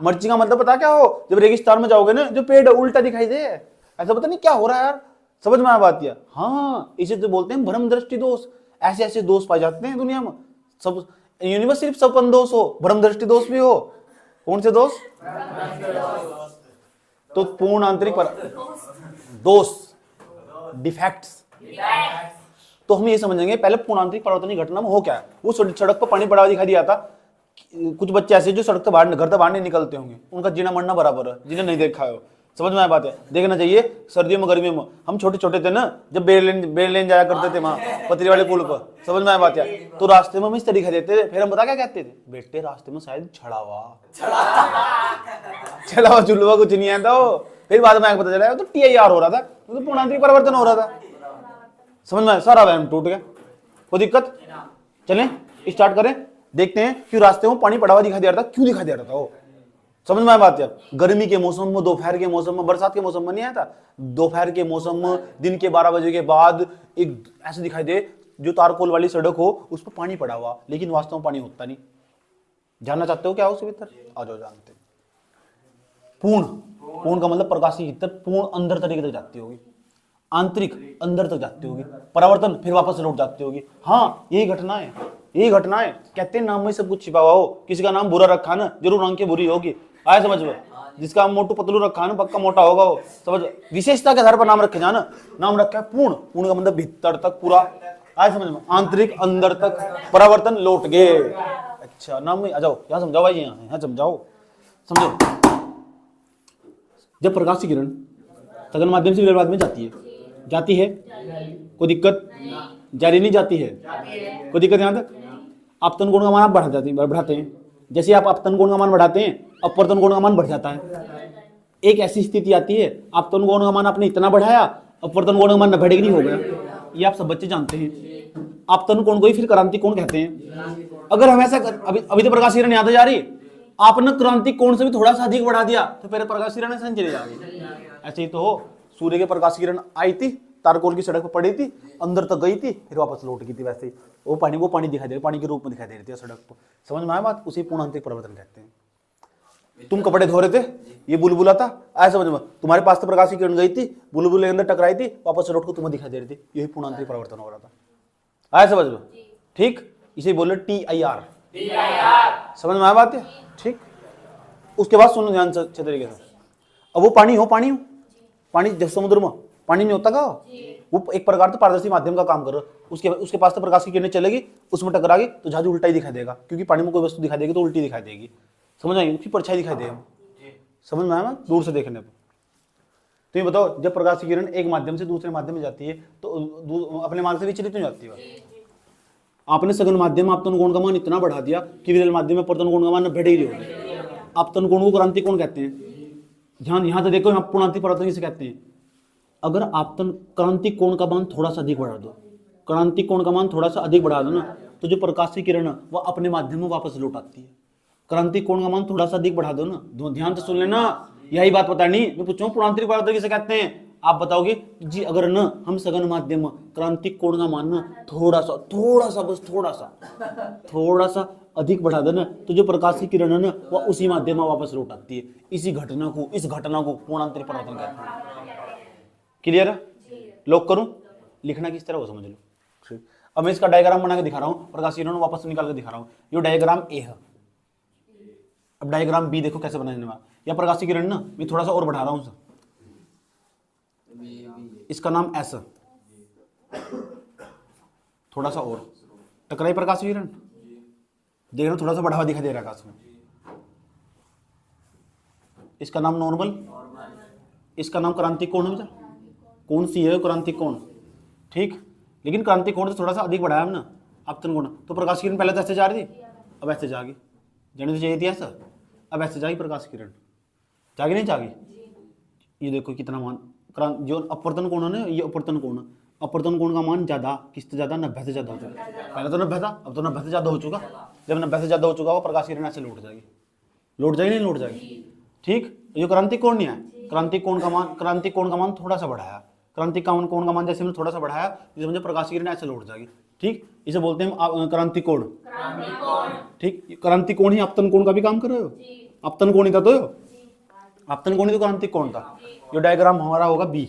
Speaker 1: मरीचिका मतलब पता क्या हो, जब रेगिस्तान में जाओगे ना, जो पेड़ उल्टा दिखाई दे, ऐसा पता नहीं क्या हो रहा है यार। समझ में आ बात? या हाँ, इसे तो बोलते हैं भ्रम दृष्टि दोष। ऐसे दोष पाए जाते हैं दुनिया में। सब यूनिवर्स सिर्फ सपन दोष हो, भ्रम दृष्टि दोष भी हो। कौन से दोष? तो पूर्ण आंतरिक दोष, डिफेक्ट्स। तो हम ये समझेंगे पहले पूर्णांतरिक परिवर्तन की घटना में हो क्या है। वो सड़क पर पानी पड़ा हुआ दिखाई दिया था। कुछ बच्चे ऐसे जो सड़क से बाहर, घर से बाहर नहीं निकलते होंगे, उनका जीना मरना बराबर है, जिन्हें नहीं देखा है। समझ में आया बात है? देखना चाहिए। सर्दियों में, गर्मियों में हम छोटे छोटे थे ना, जब बेर लेन जाया करते थे वहां पतरी वाले पुल पर। समझ में आया बात है? तो रास्ते में हम इस तरीके देते थे, फिर हम बता क्या कहते थे, बेटे रास्ते में शायद छड़ा हुआ झुलवा कुछ नहीं आता हो। फिर बाद में पता चला तो TIR हो रहा था, तो पूर्णांतरिक परिवर्तन हो रहा था। समझ में? सारा वहम टूट गया। कोई दिक्कत? चलें स्टार्ट करें, देखते हैं क्यों रास्ते में पानी पड़ा हुआ दिखाई दे रहा था, क्यों दिखाई दे रहा था वो। समझ में आया बात यार? गर्मी के मौसम में, दोपहर के मौसम में, बरसात के मौसम में नहीं आता, दोपहर के मौसम में दिन के 12 बजे के बाद एक ऐसे दिखाई दे जो तारकोल वाली सड़क हो उस पर पानी पड़ा हुआ, लेकिन वास्तव में पानी होता नहीं। जानना चाहते हो क्या हो उसके भीतर? आ जाओ जानते। पूर्ण, पूर्ण का मतलब प्रकाश की भीतर पूर्ण अंदर तरीके तक जाती होगी, आंतरिक अंदर तक जाती होगी, परावर्तन फिर वापस लौट जाती होगी। हाँ यही घटना है, यही घटना है। कहते हैं नाम में सब कुछ छिपा हुआ हो, किसी का नाम बुरा रखा ना जरूर आंखें बुरी होगी, आया समझ में? जिसका मोटू पतलू रखा ना पक्का मोटा होगा वो, समझ? विशेषता के आधार पर नाम रखे जाना, नाम रखा है पूर्ण, पूर्ण का मतलब भीतर तक पूरा, आया समझ में? आंतरिक अंदर तक परावर्तन लौट गए। अच्छा नाम में आ जाओ, यहाँ समझाओ भाई, यहाँ समझाओ, समझो। जब प्रकाश की किरण सघन माध्यम से विरल माध्यम में जाती है कोई दिक्कत? जारी नहीं जाती है, कोई दिक्कत यहाँ तक? आपतन कोण का मान आप बढ़ाते हैं, जैसे आप आपतन कोण का मान बढ़ाते हैं अपवर्तन कोण का मान बढ़ जाता है। एक ऐसी स्थिति आती है आपतन कोण का मान आपने इतना बढ़ाया, अपवर्तन कोण का मान 90 डिग्री हो गया, ये आप सब बच्चे जानते हैं। आपतन कोण को ही फिर क्रांति कोण कहते हैं। अगर हम ऐसा अभी तो प्रकाश किरण यहाँ तो जा रही, आपने क्रांति कोण से भी थोड़ा सा अधिक बढ़ा दिया तो पहले प्रकाश किरण ऐसा चले जाएगी। ऐसे ही तो हो, सूर्य के प्रकाश किरण आई थी, तारकोल की सड़क पर पड़ी थी, अंदर तक गई थी, फिर वापस लौट गई थी। वैसे ही वो पानी दिखाई दे रहा, पानी के रूप में दिखाई दे रही थी सड़क पर। समझ में आया बात? उसी पूर्णांतरिक परिवर्तन कहते हैं। तुम कपड़े धो रहे थे, ये बुलबुला था, ऐसा समझ में, तुम्हारे पास तो प्रकाश की किरण गई थी, बुलबुल के अंदर टकराई थी, वापस से लौट को तुम्हें दिखाई दे रही थी, यही पूर्णांतरिक परिवर्तन हो रहा था। आया समझ में? ठीक, इसे बोले TIR। समझ में आया बात है? ठीक। उसके बाद सुनो ध्यान से अच्छे तरीके से। अब वो पानी हो, पानी जब समुद्र में पानी नहीं होता का, वो एक प्रकार तो पारदर्शी माध्यम का काम करो, उसके पास तो प्रकाश की किरणें चलेगी, उसमें टकराएगी तो जहाज उल्टा ही दिखाई देगा, क्योंकि पानी में कोई वस्तु दिखाई देगी तो उल्टी दिखाई देगी। समझ आएगी? उसकी परछाई दिखाई देगी। समझ में आया? दूर से देखने पर। तो ये बताओ, जब प्रकाश की किरण एक माध्यम से दूसरे माध्यम में जाती है तो अपने मान से विचलित हो जाती है। आपने सघन माध्यम आपतन कोण का मान इतना बढ़ा दिया कि विरल माध्यम में अपवर्तन कोण का मान 90 डिग्री हो गया। आपतन कोण को क्रांति कोण कहते हैं। ध्यान यहाँ तो देखो, यहाँ पूर्णांतरिक परिवर्तन किसे कहते हैं? अगर आपतन क्रांति कोण का मान थोड़ा सा अधिक बढ़ा दो, क्रांति कोण का मान थोड़ा सा अधिक बढ़ा दो ना, तो जो प्रकाश की किरण वह अपने माध्यम में वापस लौट आती है। क्रांति कोण का मान थोड़ा सा अधिक बढ़ा दो ना, ध्यान से सुन लेना, यही बात पता नहीं, मैं पूछूं पूर्णांतरिक परिवर्तन किसे कहते हैं? आप बताओगे जी, अगर न हम सघन माध्यम क्रांतिक कोण का मान ना थोड़ा सा अधिक बढ़ा देना, तो जो प्रकाश की किरण है ना वह उसी माध्यम में वापस लौट आती है। इस घटना को पूर्णांतरिक परिवर्तन कहते हैं। क्लियर है? लॉक करूं? लिखना किस तरह वो समझ लो। ठीक, अब मैं इसका डायग्राम बना के दिखा रहा हूं, प्रकाश किरण वापस निकाल के दिखा रहा हूं। ये डायग्राम A है। अब डायग्राम B देखो कैसे बनाने वाला। या प्रकाश की किरण ना मैं थोड़ा सा और बढ़ा रहा हूं, इसका नाम S, थोड़ा सा और टकराई प्रकाश किरण, देखना थोड़ा सा बढ़ावा दिखाई दे रहा है आकाश में। इसका नाम नॉर्मल, इसका नाम क्रांतिक कोण है बेटा। कौन सी है क्रांतिक कोण? ठीक, लेकिन क्रांतिक कोण से थोड़ा सा अधिक बढ़ाया ना आपतन कोण, तो प्रकाश किरण पहले तो ऐसे जा रही थी, अब ऐसे जागी, जाने तो चाहिए थी ऐसा, अब ऐसे जागी प्रकाश किरण, जागी नहीं जागी? ये देखो कितना मान, जो अपवर्तन कोण है ना, ये अपवर्तन कोण, अपवर्तन कोण का मान ज्यादा, किससे ज्यादा? 90 से ज्यादा हो चुका। पहले तो 90 था, अब तो 90 से ज्यादा हो चुका। जब 90 से ज्यादा हो चुका होगा प्रकाश किरण ऐसे लौट जाएगी, नहीं लौट जाएगी। ठीक, ये क्रांतिक कोण नहीं है। क्रांतिक कोण का मान थोड़ा सा बढ़ाया, क्रांतिक कोण का मान जैसे हमने थोड़ा सा बढ़ाया, इसे समझो प्रकाश किरण ऐसे लौट जाएगी। ठीक, इसे बोलते हैं क्रांतिक कोण। ठीक, क्रांतिक कोण ही आपतन कोण का भी काम कर रहे हो। आपतन कोण ही था, तो आपतन कोण ही तो क्रांतिक कोण था। जो डायग्राम हमारा होगा B,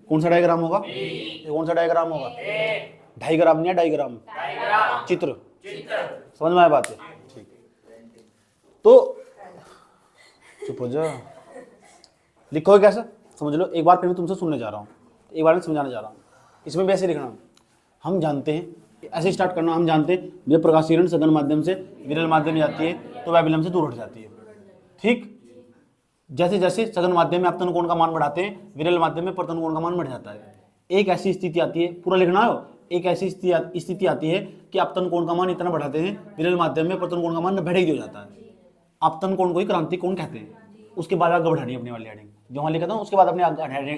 Speaker 1: कौन सा डायग्राम होगा? ये कौन सा डायग्राम होगा? डायग्राम नहीं है, डायग्राम, चित्र। समझ में आया बात है? ठीक, तो चुप हो जा, लिखोगे कैसे समझ लो। एक बार फिर मैं तुमसे सुनने जा रहा हूँ, एक बार मैं समझाने जा रहा हूँ। इसमें भी ऐसे लिखना, हम जानते हैं, ऐसे स्टार्ट करना। हम जानते हैं जब प्रकाश किरण सघन माध्यम से विरल माध्यम में जाती है तो वह विलंब से दूर हट जाती है। ठीक, जैसे जैसे सघन माध्यम में आपतन कोण का मान बढ़ाते हैं, विरल माध्यम में अपवर्तन कोण का मान बढ़ जाता है। एक ऐसी स्थिति आती है, पूरा लिखना हो, एक ऐसी स्थिति आती है कि आपतन कोण का मान इतना बढ़ाते हैं, विरल माध्यम में अपवर्तन कोण का मान 90 डिग्री हो जाता है। आपतन कोण को ही क्रांतिक कोण कहते हैं। उसके बाद आगे बढ़ानी अपनी वाली हेडिंग, जो वहां लिखा था उसके बाद अपनी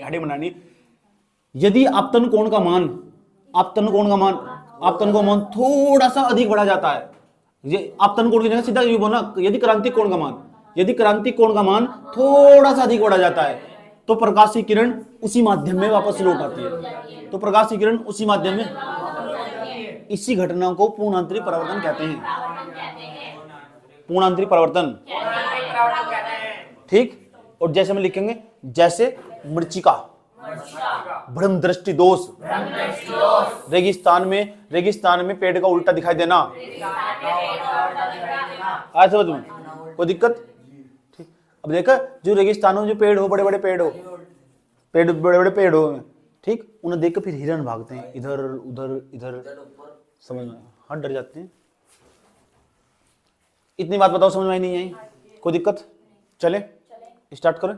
Speaker 1: हेडिंग बनानी। यदि आपतन कोण का मान थोड़ा सा अधिक बढ़ा जाता है, ये आपतन कोण की जगह सीधा ये बोलना, यदि क्रांतिक कोण का मान यदि क्रांतिक कोण का मान थोड़ा सा अधिक बढ़ा जाता है तो प्रकाश की किरण उसी माध्यम में वापस लौट आती है। तो प्रकाश की किरण उसी माध्यम में, इसी घटना को पूर्णांतरिक परावर्तन कहते हैं। पूर्णांतरिक परावर्तन, ठीक। और जैसे हम लिखेंगे, जैसे मृचिका, भ्रम दृष्टि दोष, रेगिस्तान में पेड़ का उल्टा दिखाई देना, आज समझ में कोई दिक्कत? ठीक। अब देखा, जो रेगिस्तानों में जो पेड़ हो, बड़े बड़े पेड़ हो, ठीक, उन्हें देखकर फिर हिरन भागते हैं इधर उधर इधर, समझ में? हाँ, डर जाते हैं। इतनी बात बताओ, समझ में नहीं आई? कोई दिक्कत? चले स्टार्ट करें,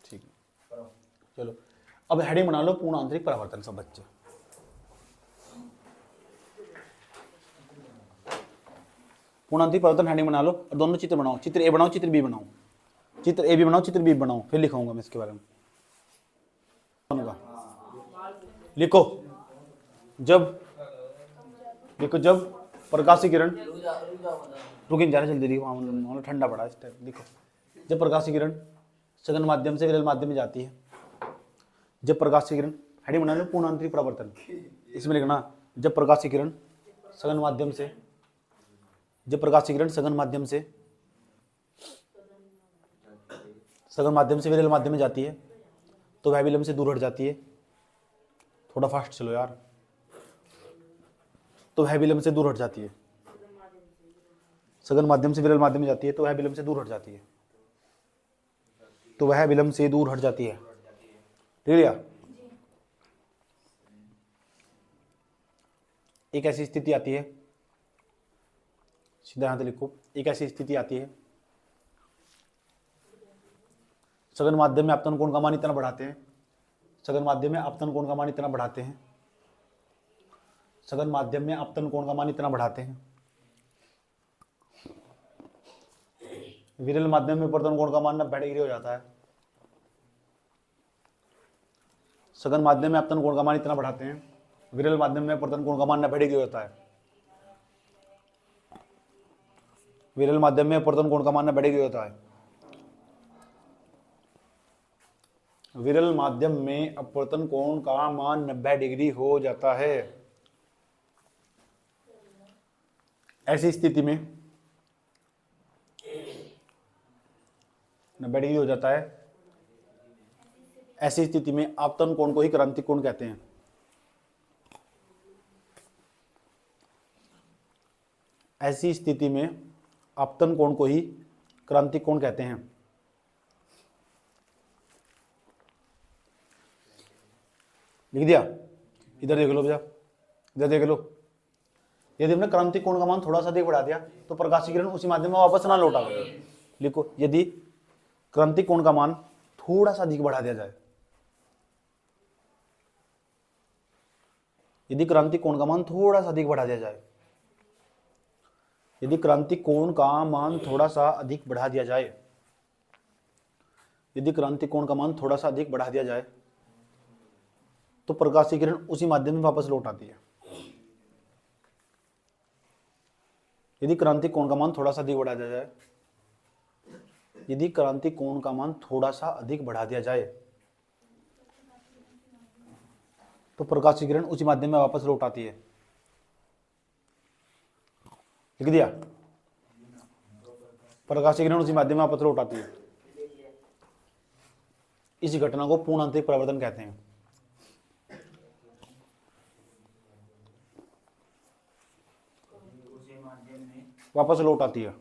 Speaker 1: ठीक है। चलो अब हेडिंग बना लो, पूर्ण आंतरिक परावर्तन। सब बच्चे पूर्ण आंतरिक परावर्तन हेडिंग बना लो और दोनों चित्र बनाओ। चित्र ए बनाओ, चित्र बी बनाओ। चित्र ए भी बनाओ, चित्र बी बनाओ, फिर लिखाऊंगा मैं इसके बारे में। लिखो, जब प्रकाश की किरण, रुकिन जा रहा, जल्दी लिखो, ठंडा पड़ा इस टाइम। लिखो, जब प्रकाश की किरण सघन माध्यम से विरल माध्यम में जाती है, जब प्रकाश की किरण, हेडिंग बना लो पूर्ण आंतरिक परावर्तन। इसमें लिखना, जब प्रकाश की किरण सघन माध्यम से, जब प्रकाश की किरण सघन माध्यम से विरल माध्यम में जाती है तो वह विलंब से दूर हट जाती है। थोड़ा फास्ट चलो यार। तो वह विलंब से दूर हट जाती है, सघन माध्यम से विरल माध्यम में जाती है तो वह विलंब से दूर हट जाती है, तो वह विलंब से दूर हट जाती है। ठीक है? एक ऐसी स्थिति आती है, सीधा यहां लिखो, एक ऐसी स्थिति आती है, सघन माध्यम में आपतन कोण का मान इतना बढ़ाते हैं, सघन माध्यम में आपतन कोण का मान इतना बढ़ाते हैं, सघन माध्यम में आपतन कोण का मान इतना बढ़ाते हैं, विरल माध्यम में अपवर्तन कोण का मान 90 डिग्री हो जाता है। सघन माध्यम में आपतन कोण का मान इतना बढ़ाते हैं, विरल माध्यम में अपवर्तन कोण का मान 90 डिग्री होता है। विरल माध्यम में अपवर्तन कोण का मान 90 डिग्री होता है। विरल माध्यम में अपवर्तन कोण का मान 90 डिग्री हो जाता है। ऐसी स्थिति में 90 डिग्री हो जाता है। ऐसी स्थिति में आपतन कोण को ही क्रांतिक कोण कहते हैं। ऐसी स्थिति में आपतन कोण को ही क्रांतिक कोण कहते हैं। लिख दिया? इधर देख लो भैया, इधर देख लो। यदि हमने क्रांतिक कोण का मान थोड़ा सा अधिक बढ़ा दिया तो प्रकाश की किरण उसी माध्यम में वापस ना लौट आए। लिखो, यदि क्रांतिक कोण का मान थोड़ा सा अधिक बढ़ा दिया जाए, यदि क्रांतिक कोण का मान थोड़ा सा अधिक बढ़ा दिया जाए, यदि क्रांतिक कोण का मान थोड़ा सा अधिक बढ़ा दिया जाए, यदि क्रांतिक कोण का मान थोड़ा सा अधिक बढ़ा दिया जाए तो प्रकाश की किरण उसी माध्यम में वापस लौट आती है। यदि क्रांतिक कोण का मान थोड़ा सा अधिक बढ़ा दिया जाए, यदि क्रांतिक कोण का मान थोड़ा सा अधिक बढ़ा दिया जाए तो प्रकाश की किरण उसी माध्यम में वापस लौट आती है। लिख दिया? प्रकाश की किरण उसी माध्यम में वापस लौट आती है। इस घटना को पूर्ण आंतरिक परावर्तन कहते हैं। वापस लौट आती है,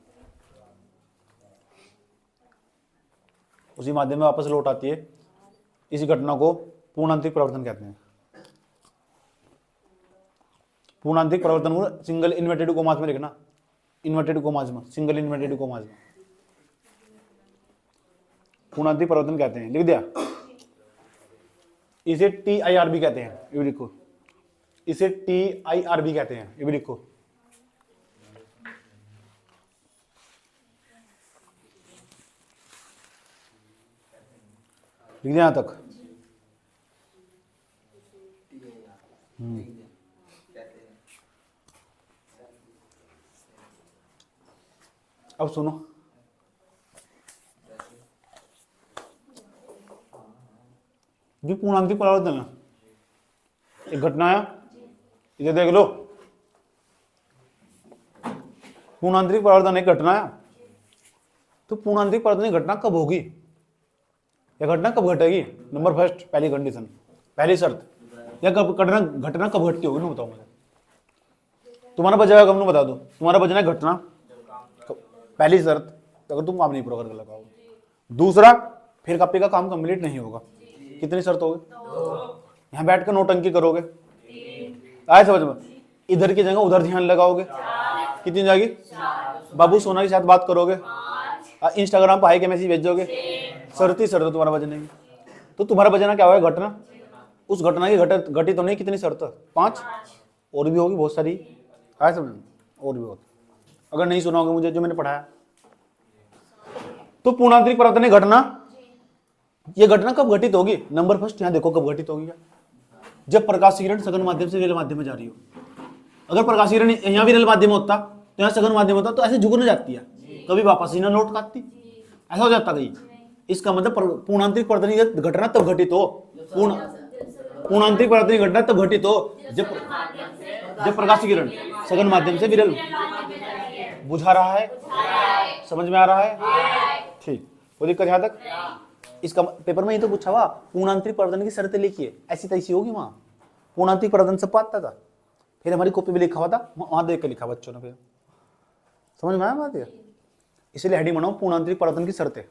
Speaker 1: उसी माध्यम में वापस लौट आती है। इस घटना को पूर्ण आंतरिक परावर्तन कहते हैं। पूर्ण आंतरिक परावर्तन को सिंगल इन्वर्टेड कोमास में लिखना, इन्वर्टेड कोमास में, सिंगल इन्वर्टेड कोमास में पूर्ण आंतरिक परावर्तन कहते हैं। लिख दिया? इसे TIR भी कहते हैं, ये भी लिखो। इसे TIR भी कहते हैं, ये भी लिखो। लिख दिया यहां तक? अब सुनो, जो पूर्णांतरिक परावर्तन है, एक घटना है, इधर देख लो, पूर्णांतरिक परावर्तन एक घटना है। तो पूर्णांतरिक परावर्तन की घटना कब होगी, यह घटना कब घटेगी? नंबर फर्स्ट, पहली कंडीशन, पहली शर्त, या कब घटना कब घटती होगी ना बताओ मुझे। तुम्हारा बजाय कब बता दो, तुम्हारा बजना है घटना, पहली शर्त, अगर तुम काम नहीं पूरा करके लगाओगे। दूसरा, फिर कॉपी का काम कंप्लीट नहीं होगा। कितनी शर्त होगी? यहाँ बैठ कर नोटंकी करोगे, आए समझ में, इधर की जगह उधर ध्यान लगाओगे, कितनी जाएगी? बाबू सोना के साथ बात करोगे, इंस्टाग्राम पर हाई के मैसेज भेजोगे, शर्त ही शर्त तुम्हारा बजने की। तो तुम्हारा बजना क्या होगा? घटना। उस घटना की घटित होने की कितनी शर्त? 5, और भी होगी बहुत सारी, आए समझ में, और भी बहुत, अगर नहीं सुना होगा मुझे जो मैंने पढ़ाया। तो पूर्णांतरिक परावर्तन की घटना, ये घटना कब घटित होगी? नंबर फर्स्ट, यहां देखो कब घटित होगी, जब प्रकाश किरण सघन माध्यम से विरल माध्यम में जा रही हो। अगर प्रकाश किरण यहाँ विरल माध्यम होता तो यहाँ सघन माध्यम होता, तो ऐसे झुक न जाती है, कभी वापस ही ना लौट खाती, ऐसा हो जाता कहीं। इसका मतलब पूर्णांतरिक परावर्तन की घटना तब घटित हो, पूर्णांतरिक परावर्तन की घटना तब घटित हो जब प्रकाश किरण सघन माध्यम से विरल। बुझा रहा है? समझ में आ रहा है? ठीक, कोई दिक्कत यहाँ तक? इसका पेपर में ये तो पूछा हुआ, पूर्णांतरिक परावर्तन की शर्तें लिखिए, ऐसी तैसी होगी वहां। पूर्णांतरिक परावर्तन सब पाता था, फिर हमारी कॉपी में लिखा हुआ था, वहां देख के लिखा बच्चों ने, फिर समझ में आया बात है। इसलिए हेडिंग बनाओ पूर्णांतरिक परावर्तन की शर्तें।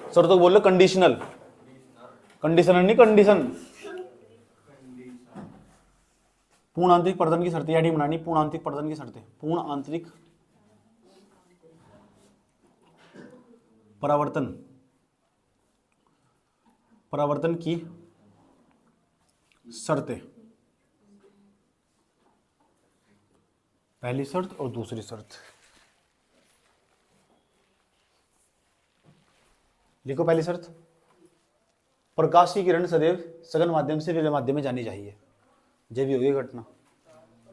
Speaker 1: शर्तों को बोल लो कंडीशनल, कंडीशनल नहीं कंडीशन। पूर्णांतरिक परावर्तन की शर्तें हेडिंग बनानी, पूर्णांतरिक परावर्तन की शर्तें, पूर्णांतरिक परावर्तन की शर्तें, पहली शर्त और दूसरी शर्त लिखो। पहली शर्त, प्रकाश की किरण सदैव सघन माध्यम से विरल माध्यम में जानी चाहिए, जब भी होगी घटना।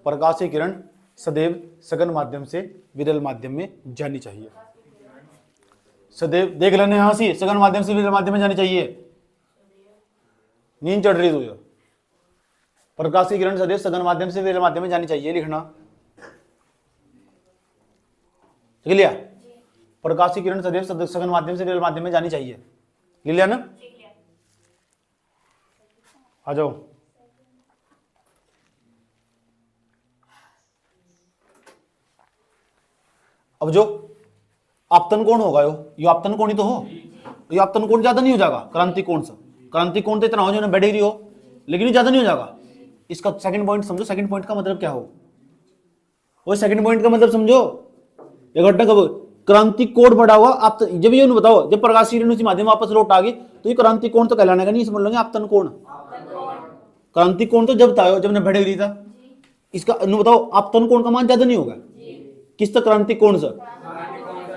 Speaker 1: प्रकाश की किरण सदैव सघन माध्यम से विरल माध्यम में जानी चाहिए, सदैव, देख लेने यहां से, सघन माध्यम से विरल माध्यम में जानी चाहिए। नींद चढ़ रही तुझे? प्रकाश की किरण सदैव सघन माध्यम से विरल माध्यम में जानी चाहिए, लिखना। लिख लिया? प्रकाश की किरण सदैव सघन माध्यम से विरल माध्यम में जानी चाहिए, लिख लिया ना? आ जाओ। अब जो आपतन कोण होगा, यो आपतन कोण ही तो हो, ये आपतन कोण ज्यादा नहीं हो जाएगा क्रांति कोण से। क्रांति कोण तो इतना हो जो बढ़ेगी हो, लेकिन ज्यादा नहीं हो जाएगा। इसका सेकंड पॉइंट समझो, सेकंड पॉइंट का मतलब क्या हो, वो सेकंड पॉइंट का मतलब समझो। ये घटना कब, क्रांति कोण बढ़ा हुआ आप, जब ये बताओ, जब प्रकाश किरण उसी माध्यम वापस लौट आ गई, तो ये क्रांति कोण तो कहलाने का नहीं, समझ लोगे आपतन कोण। क्रांति कोण तो जब था, जब ने बढ़े रही था। इसका बताओ, आपतन कोण का मान ज्यादा नहीं होगा किस तक? क्रांति कोण से,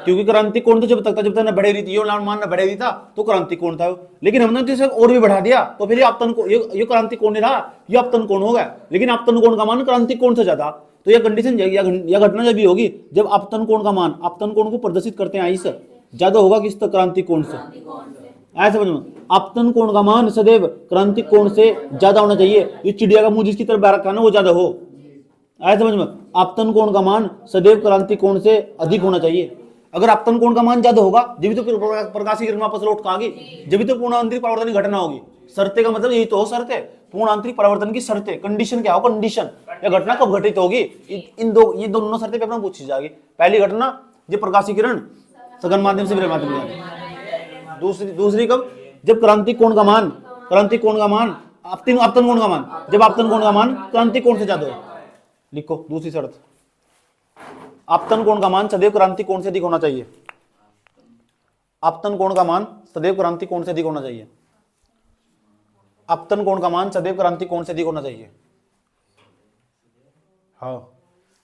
Speaker 1: क्योंकि क्रांति कोण तो जब तक था, जब तक न बढ़े रही थी, मान न बढ़े रही था, तो क्रांति कोण था। लेकिन हमने तो इसे और भी बढ़ा दिया, तो फिर ये आपतन कोण, ये क्रांति कोण नहीं रहा, ये आपतन कोण हो गया। लेकिन आपतन कोण का मान क्रांति कोण से ज्यादा, तो यह कंडीशन, यह घटना जब भी होगी जब आपतन कोण का मान, आपतन कोण को प्रदर्शित करते हैं आई से, ज्यादा होगा किस तक? क्रांति कोण से। ऐसा समझ में, आपतन कोण का मान सदैव क्रांति कोण से ज्यादा होना चाहिए। ये चिड़िया का मुंह जिसकी तरफ बाहर रखा ना, वो ज्यादा हो। ऐसा समझ में, आपतन कोण का मान सदैव क्रांति कोण से अधिक होना चाहिए। अगर आपतन कोण का मान ज्यादा होगा, जब तो प्रकाशीय किरण वापस लौट आ गई, जब तो पूर्णांतरिक परावर्तन की घटना होगी। शर्तें का मतलब यही तो हो, शर्तें, पूर्णांतरिक परावर्तन की शर्तें। कंडीशन क्या हो? कंडीशन, यह घटना कब घटित होगी। इन दो, ये दोनों शर्तें पेपर में पूछी जाएगी। पहली घटना, जब प्रकाशीय किरण सघन माध्यम से विरल माध्यम में जाएगी। दूसरी कब? जब क्रांति कोण का मान, आपतन कोण का मान, जब आपतन कोण का मान क्रांति कोण से ज्यादा हो। लिखो दूसरी शर्त, आपतन कोण का मान सदैव क्रांति कोण से अधिक होना चाहिए। आपतन कोण का मान सदैव क्रांति कोण से अधिक होना चाहिए। आपतन कोण का मान सदैव क्रांति कोण से अधिक होना चाहिए। हाँ,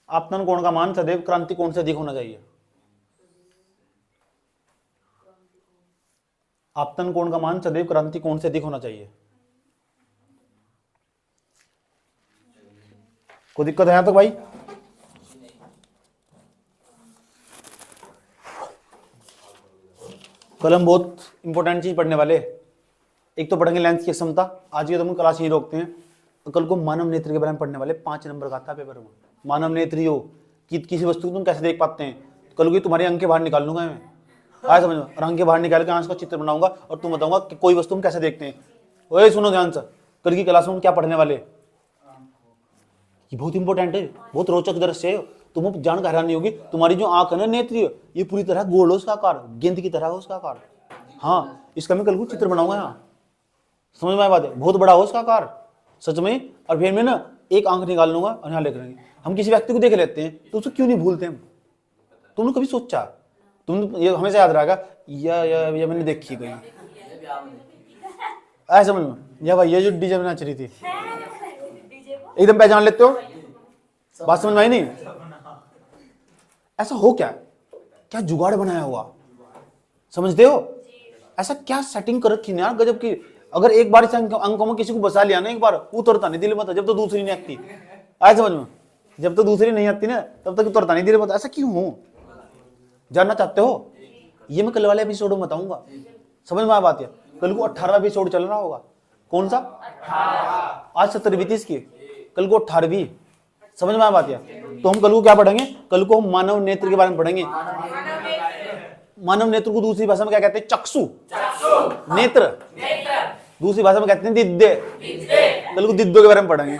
Speaker 1: आपतन कोण का मान सदैव क्रांति कोण से अधिक होना चाहिए। आपतन कोण का मान सदैव क्रांति कोण से अधिक होना चाहिए। कोई दिक्कत है यहां तक भाई? कलम बहुत इंपॉर्टेंट चीज पढ़ने वाले। एक तो पढ़ेंगे लेंस की क्षमता, आज के तो हम क्लास ही रोकते हैं। तो कल को मानव नेत्र के बारे में पढ़ने वाले, 5 नंबर का आता है पेपर में। मानव नेत्र हो कि किसी वस्तु को तुम कैसे देख पाते हैं, कल को तुम्हारी अंक के बाहर निकाल लूंगा मैं, आया समझ में, और अंक के बाहर निकाल के आंख का चित्र बनाऊंगा और तुम बताऊंगा कि कोई वस्तु हम कैसे देखते हैं। ओए सुनो ध्यान से, कल की क्लास में हम क्या पढ़ने वाले, ये बहुत इंपॉर्टेंट है, बहुत रोचक दृश्य है। तुम्हें जानकर हैरानी होगी, तुम्हारी जो आंख है ना नेत्रीय, ये पूरी तरह गोल है उसका आकार, गेंद की तरह है उसका आकार। हाँ, इसका मैं कल को चित्र बनाऊंगा यहाँ, समझ में आया बात है, बहुत बड़ा हो उसका आकार सच में। और फिर मैं ना एक आंख निकाल लूंगा और यहाँ लिख लेंगे। हम किसी व्यक्ति को देख लेते हैं तो उसको क्यों नहीं भूलते हम, तुमने कभी सोचा, तुम ये हमेशा याद रहेगा, ये मैंने देखी कहीं, ऐसा समझ में, या भाई ये जो डीजे में नाच रही थी एकदम पहचान लेते हो, बात समझ में आई नहीं। ऐसा हो क्या जुगाड़ बनाया हुआ, समझते हो, ऐसा क्या सेटिंग कर रखी यार गजब की। अगर एक बार इस अंकों में किसी को बसा लिया ना एक बार, उतरता नहीं दिल में, जब तो दूसरी नहीं आती, आया समझ में, जब तो दूसरी नहीं आती ना तब तक उतरता नहीं दिल में। ऐसा क्यों हो, जानना चाहते हो, ये मैं कल वाले एपिसोड में बताऊंगा, समझ में आ बात है। कल को 18वां एपिसोड चल रहा होगा, कौन सा, आज 17वीं थी इसकी, कल को 18वीं, समझ में आ बात है। तो हम कल को क्या पढ़ेंगे, कल को हम मानव नेत्र के बारे में पढ़ेंगे। मानव नेत्र को दूसरी भाषा में क्या कहते हैं, चक्षु, नेत्र, दूसरी भाषा में कहते हैं दिद्दे, कल को दिद्दों के बारे में पढ़ेंगे।